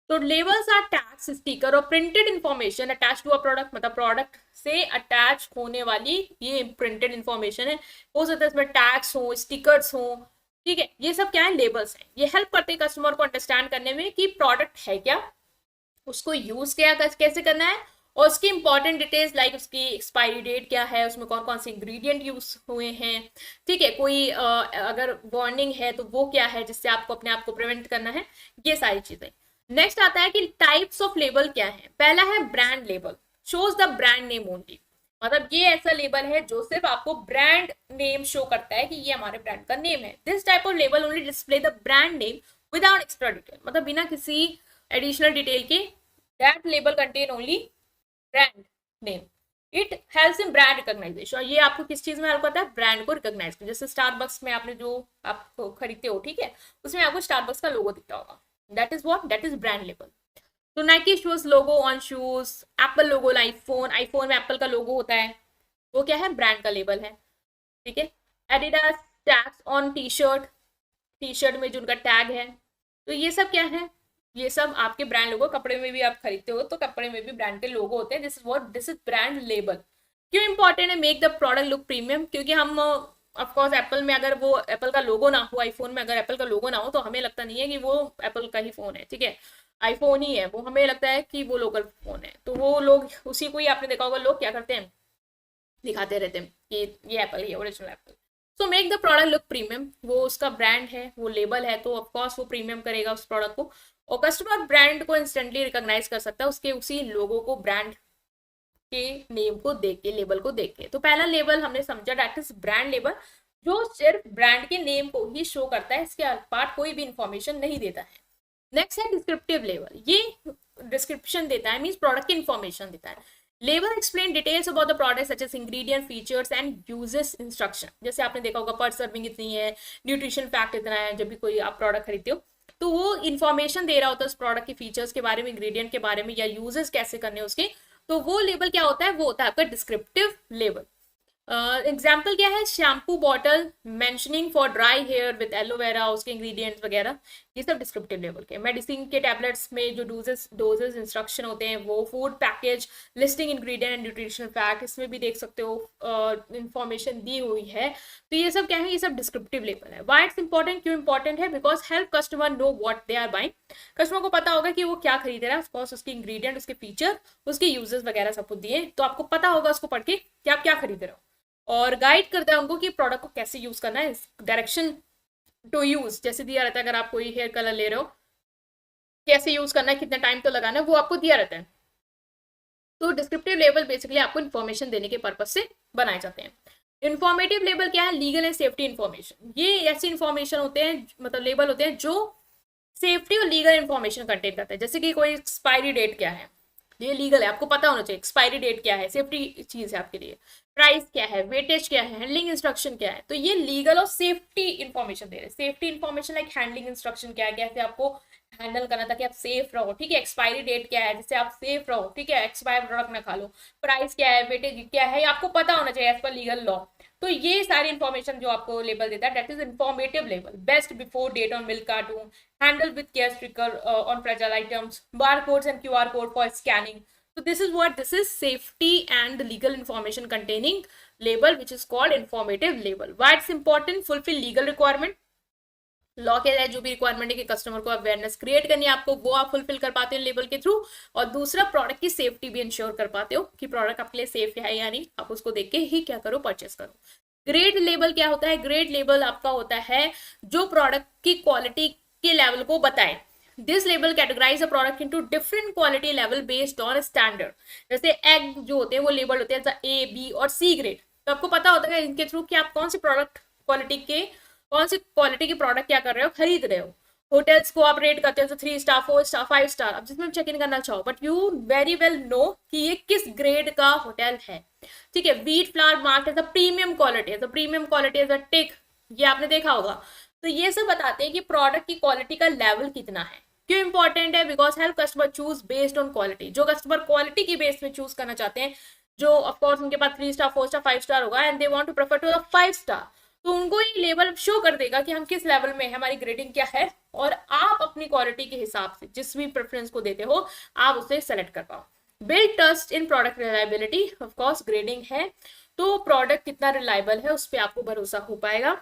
तो लेबल्स आर टैग्स, स्टिकर और printed information attach to a product. मतलब प्रोडक्ट से अटैच होने वाली ये प्रिंटेड इंफॉर्मेशन है। हो सकता है इसमें टैग्स हो, स्टिकर्स हो, ठीक है, ये सब क्या है, लेबल्स हैं। ये हेल्प करते हैं कस्टमर को अंडरस्टैंड करने में कि प्रोडक्ट है क्या, उसको यूज क्या कैसे करना है, और उसकी इंपॉर्टेंट डिटेल्स लाइक उसकी एक्सपायरी डेट क्या है, उसमें कौन कौन से इंग्रेडिएंट यूज हुए हैं, ठीक है, कोई अगर वार्निंग है तो वो क्या है, जिससे आपको अपने आप को प्रिवेंट करना है, ये सारी चीजें। नेक्स्ट आता है कि टाइप्स ऑफ लेबल क्या है। पहला है brand label, shows the brand name only. मतलब ये ऐसा लेबल है जो सिर्फ आपको ब्रांड नेम शो करता है कि ये हमारे ब्रांड का नेम है। This type of label only display the brand name without extra detail. मतलब बिना किसी एडिशनल डिटेल के, that label contain only brand name. It helps in brand recognization. और ये आपको किस चीज में हेल्प करता है? ब्रांड को रिकॉग्नाइज कर। जैसे स्टारबक्स में आपने जो आप खरीदते हो, ठीक है, उसमें आपको स्टारबक्स का लोगो दिखता होगा, that is what, that is brand label. तो Nike shoes logo on shoes, Apple logo iPhone, iPhone में एप्पल का लोगो होता है, वो क्या है? ब्रांड का लेबल है, ठीक है। Adidas tags on T shirt, T shirt में जो उनका टैग है, तो ये सब क्या है? ये सब आपके ब्रांड लोगो। कपड़े में भी आप खरीदते हो तो कपड़े में भी ब्रांड के लोगो होते हैं, this is what, this is brand label. क्यों इंपॉर्टेंट है? Make the product look premium, क्योंकि हम ऑफकोर्स एप्पल में अगर वो एप्पल का लोगो ना हो, आईफोन में अगर एप्पल का लोगो ना हो तो हमें लगता नहीं है कि वो एप्पल का ही फोन है, ठीक है, आईफोन ही है वो, हमें लगता है कि वो लोकल फोन है। तो वो लोग उसी को ही, आपने देखा होगा लोग क्या करते हैं, दिखाते रहते हैं कि ये एप्पल, ये original Apple. So make the product look premium, वो उसका ब्रांड है, वो लेबल है, तो ऑफकोर्स वो प्रीमियम करेगा उस प्रोडक्ट को। और कस्टमर ब्रांड को इंस्टेंटली रिकॉग्नाइज कर सकता है उसके उसी लोगो को, ब्रांड के नेम को देख के, लेबल को देख के। तो पहला लेबल हमने समझा, दैट इज ब्रांड लेबल, जो सिर्फ ब्रांड के नेम को ही शो करता है, इसके पार्ट कोई भी इंफॉर्मेशन नहीं देता है। नेक्स्ट है डिस्क्रिप्टिव लेबल, ये डिस्क्रिप्शन देता है, मींस प्रोडक्ट की इंफॉर्मेशन देता है। Label explain details about the product such as ingredient, features and uses instruction. जैसे आपने देखा होगा पर सर्विंग इतनी है, न्यूट्रिशन फैक्ट इतना है, जब भी कोई आप प्रोडक्ट खरीदते हो तो वो इन्फॉर्मेशन दे रहा होता है उस प्रोडक्ट के फीचर्स के बारे में, इंग्रेडिएंट के बारे में, या यूजेस कैसे करने हैं उसके। तो वो लेबल क्या होता है? वो होता है आपका डिस्क्रिप्टिव लेबल। एग्जाम्पल क्या है? Shampoo bottle mentioning for dry here with aloe vera, उसके इंग्रेडिएंट्स वगैरह, ये सब डिस्क्रिप्टिव लेवल के। मेडिसिन के टैबलेट्स में जो डोजेस इंस्ट्रक्शन होते हैं वो, food package listing ingredient and nutritional fact, इसमें भी देख सकते हो इंफॉर्मेशन दी हुई है। तो ये सब क्या है? ये सब डिस्क्रिप्टिव लेबल है। Why it's important? क्यों इंपॉर्टेंट है? Because help customer know what they are buying. Customer को पता होगा कि वो क्या खरीद रहा है, ऑफकोर्स उसके इंग्रेडिएंट, उसके फीचर, उसके यूजेस वगैरह सब कुछ दिए, तो आपको पता होगा उसको पढ़ के कि आप क्या खरीद रहे हो। और गाइड करता है उनको कि प्रोडक्ट को कैसे यूज करना है, डायरेक्शन टू यूज जैसे दिया रहता है। अगर आप कोई हेयर कलर ले रहे हो, कैसे यूज करना है, कितना टाइम तो लगाना है, वो आपको दिया रहता है। तो डिस्क्रिप्टिव लेबल बेसिकली आपको इन्फॉर्मेशन देने के पर्पज से बनाए जाते हैं। इन्फॉर्मेटिव लेबल क्या है? Legal and safety information. ये ऐसी इन्फॉर्मेशन होते हैं, मतलब लेबल होते हैं जो सेफ्टी और लीगल इन्फॉर्मेशन कंटेन करते हैं। जैसे कि कोई एक्सपायरी डेट क्या है, ये लीगल है, आपको पता होना चाहिए एक्सपायरी डेट क्या है, सेफ्टी चीज है आपके लिए। प्राइस क्या है, वेटेज क्या है, हैंडलिंग इंस्ट्रक्शन क्या है, तो ये लीगल और सेफ्टी इन्फॉर्मेशन दे रहे हैं। Safety information like handling instruction क्या है, कैसे आपको हैंडल करना ताकि आप सेफ रहो, ठीक है। एक्सपायरी डेट क्या है, जिससे आप सेफ रहो, ठीक है, एक्सपायर प्रोडक्ट ना खा लो। प्राइस क्या है, वेटेज क्या है, आपको पता होना चाहिए एज पर लीगल लॉ। तो ये सारी इन्फॉर्मेशन जो आपको लेबल देता है, that is informative label. Best before date on milk carton, handled with care sticker on fragile items, barcodes and QR code for scanning. So this is what, this is safety and legal information containing label, which is called informative label. Why it's important? Fulfill legal requirement. Law के है जो भी requirement है कि customer को awareness create करनी है आपको, वो आप फुलफिल कर पाते हैं लेबल के थ्रू। और दूसरा, प्रोडक्ट की सेफ्टी भी इंश्योर कर पाते हो कि प्रोडक्ट आपके लिए सेफ है या नहीं, आप उसको देख के ही क्या करो, परचेस करो। ग्रेड लेबल क्या होता है? ग्रेड लेबल आपका होता है जो प्रोडक्ट की क्वालिटी के लेवल को बताए। This label categorise a product into different quality level based on standard. जैसे एग जो होते हैं वो लेबल होते हैं ए, बी और सी ग्रेड। तो आपको पता होता है इनके थ्रू कि आप कौन सी प्रोडक्ट क्वालिटी के, कौन सी क्वालिटी की प्रोडक्ट क्या कर रहे हो, खरीद रहे हो। होटल्स को आप रेट करते हो तो 3 स्टार, 4 स्टार, 5 स्टार, अब जिसमें चेक इन करना चाहो, but you very well know कि ये किस ग्रेड का होटल है, ठीक है। Wheat flour mark as a premium quality, as a premium quality, as a tick, ये आपने देखा होगा। तो ये सब बताते हैं कि प्रोडक्ट की क्वालिटी का लेवल कितना है। क्यों इंपॉर्टेंट है? Because help customer choose based on quality. जो कस्टमर क्वालिटी की बेस में चूज करना चाहते हैं, जो ऑफकोर्स उनके पास 3 स्टार, 4 स्टार, 5 स्टार होगा, and they want to prefer to the 5 star, तो उनको ये लेवल शो कर देगा कि हम किस लेवल में है, हमारी ग्रेडिंग क्या है, और आप अपनी क्वालिटी के हिसाब से जिस भी प्रेफरेंस को देते हो आप उसे सेलेक्ट कर पाओ। Build trust in product reliability, of course grading है तो प्रोडक्ट कितना रिलायबल है उस पर आपको भरोसा हो पाएगा।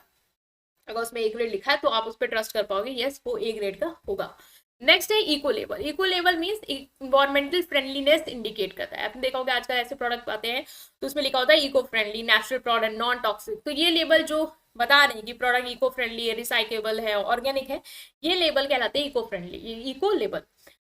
अगर उसमें ए ग्रेड लिखा है तो आप उस पर ट्रस्ट कर पाओगे, यस वो ए ग्रेड का होगा। नेक्स्ट है eco level. Eco level means environmental friendliness indicate करता है। आपने देखा होगा आजकल ऐसे प्रोडक्ट आते हैं तो उसमें लिखा होता है eco friendly, natural product, non toxic. तो ये लेबल जो बता रहे हैं कि प्रोडक्ट इको फ्रेंडली है, रिसाइकेबल है, ऑर्गेनिक है, ये लेबल कहलाते हैं eco friendly, eco label.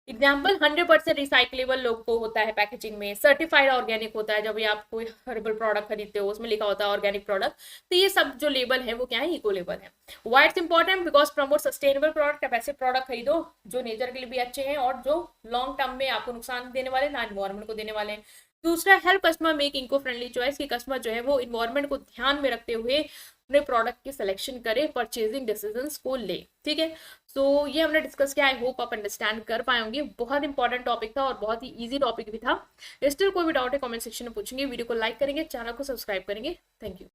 Example 100% recyclable logo होता है पैकेजिंग में, सर्टिफाइड ऑर्गेनिक होता है जब भी आप कोई हर्बल प्रोडक्ट खरीदते हो उसमें लिखा होता है ऑर्गेनिक प्रोडक्ट। तो ये सब जो लेबल है वो क्या है? इको लेबल है। Why it's important? Because promote sustainable product. आप ऐसे प्रोडक्ट खरीदो जो नेचर के लिए भी अच्छे हैं और जो लॉन्ग टर्म में आपको नुकसान देने वाले ना एनवायरमेंट को देने वाले हैं। दूसरा, help customer make eco friendly choice, कि कस्टमर जो है वो इन्वायरमेंट को ध्यान में रखते हुए अपने प्रोडक्ट की सिलेक्शन करे, परचेजिंग डिसीजंस को ले। ठीक है, सो ये हमने डिस्कस किया। आई होप आप अंडरस्टैंड कर पाए होंगे। बहुत इंपॉर्टेंट टॉपिक था और बहुत ही इजी टॉपिक भी था। स्टिल कोई भी डाउट है कमेंट सेक्शन में पूछेंगे। वीडियो को लाइक करेंगे, चैनल को सब्सक्राइब करेंगे। Thank you.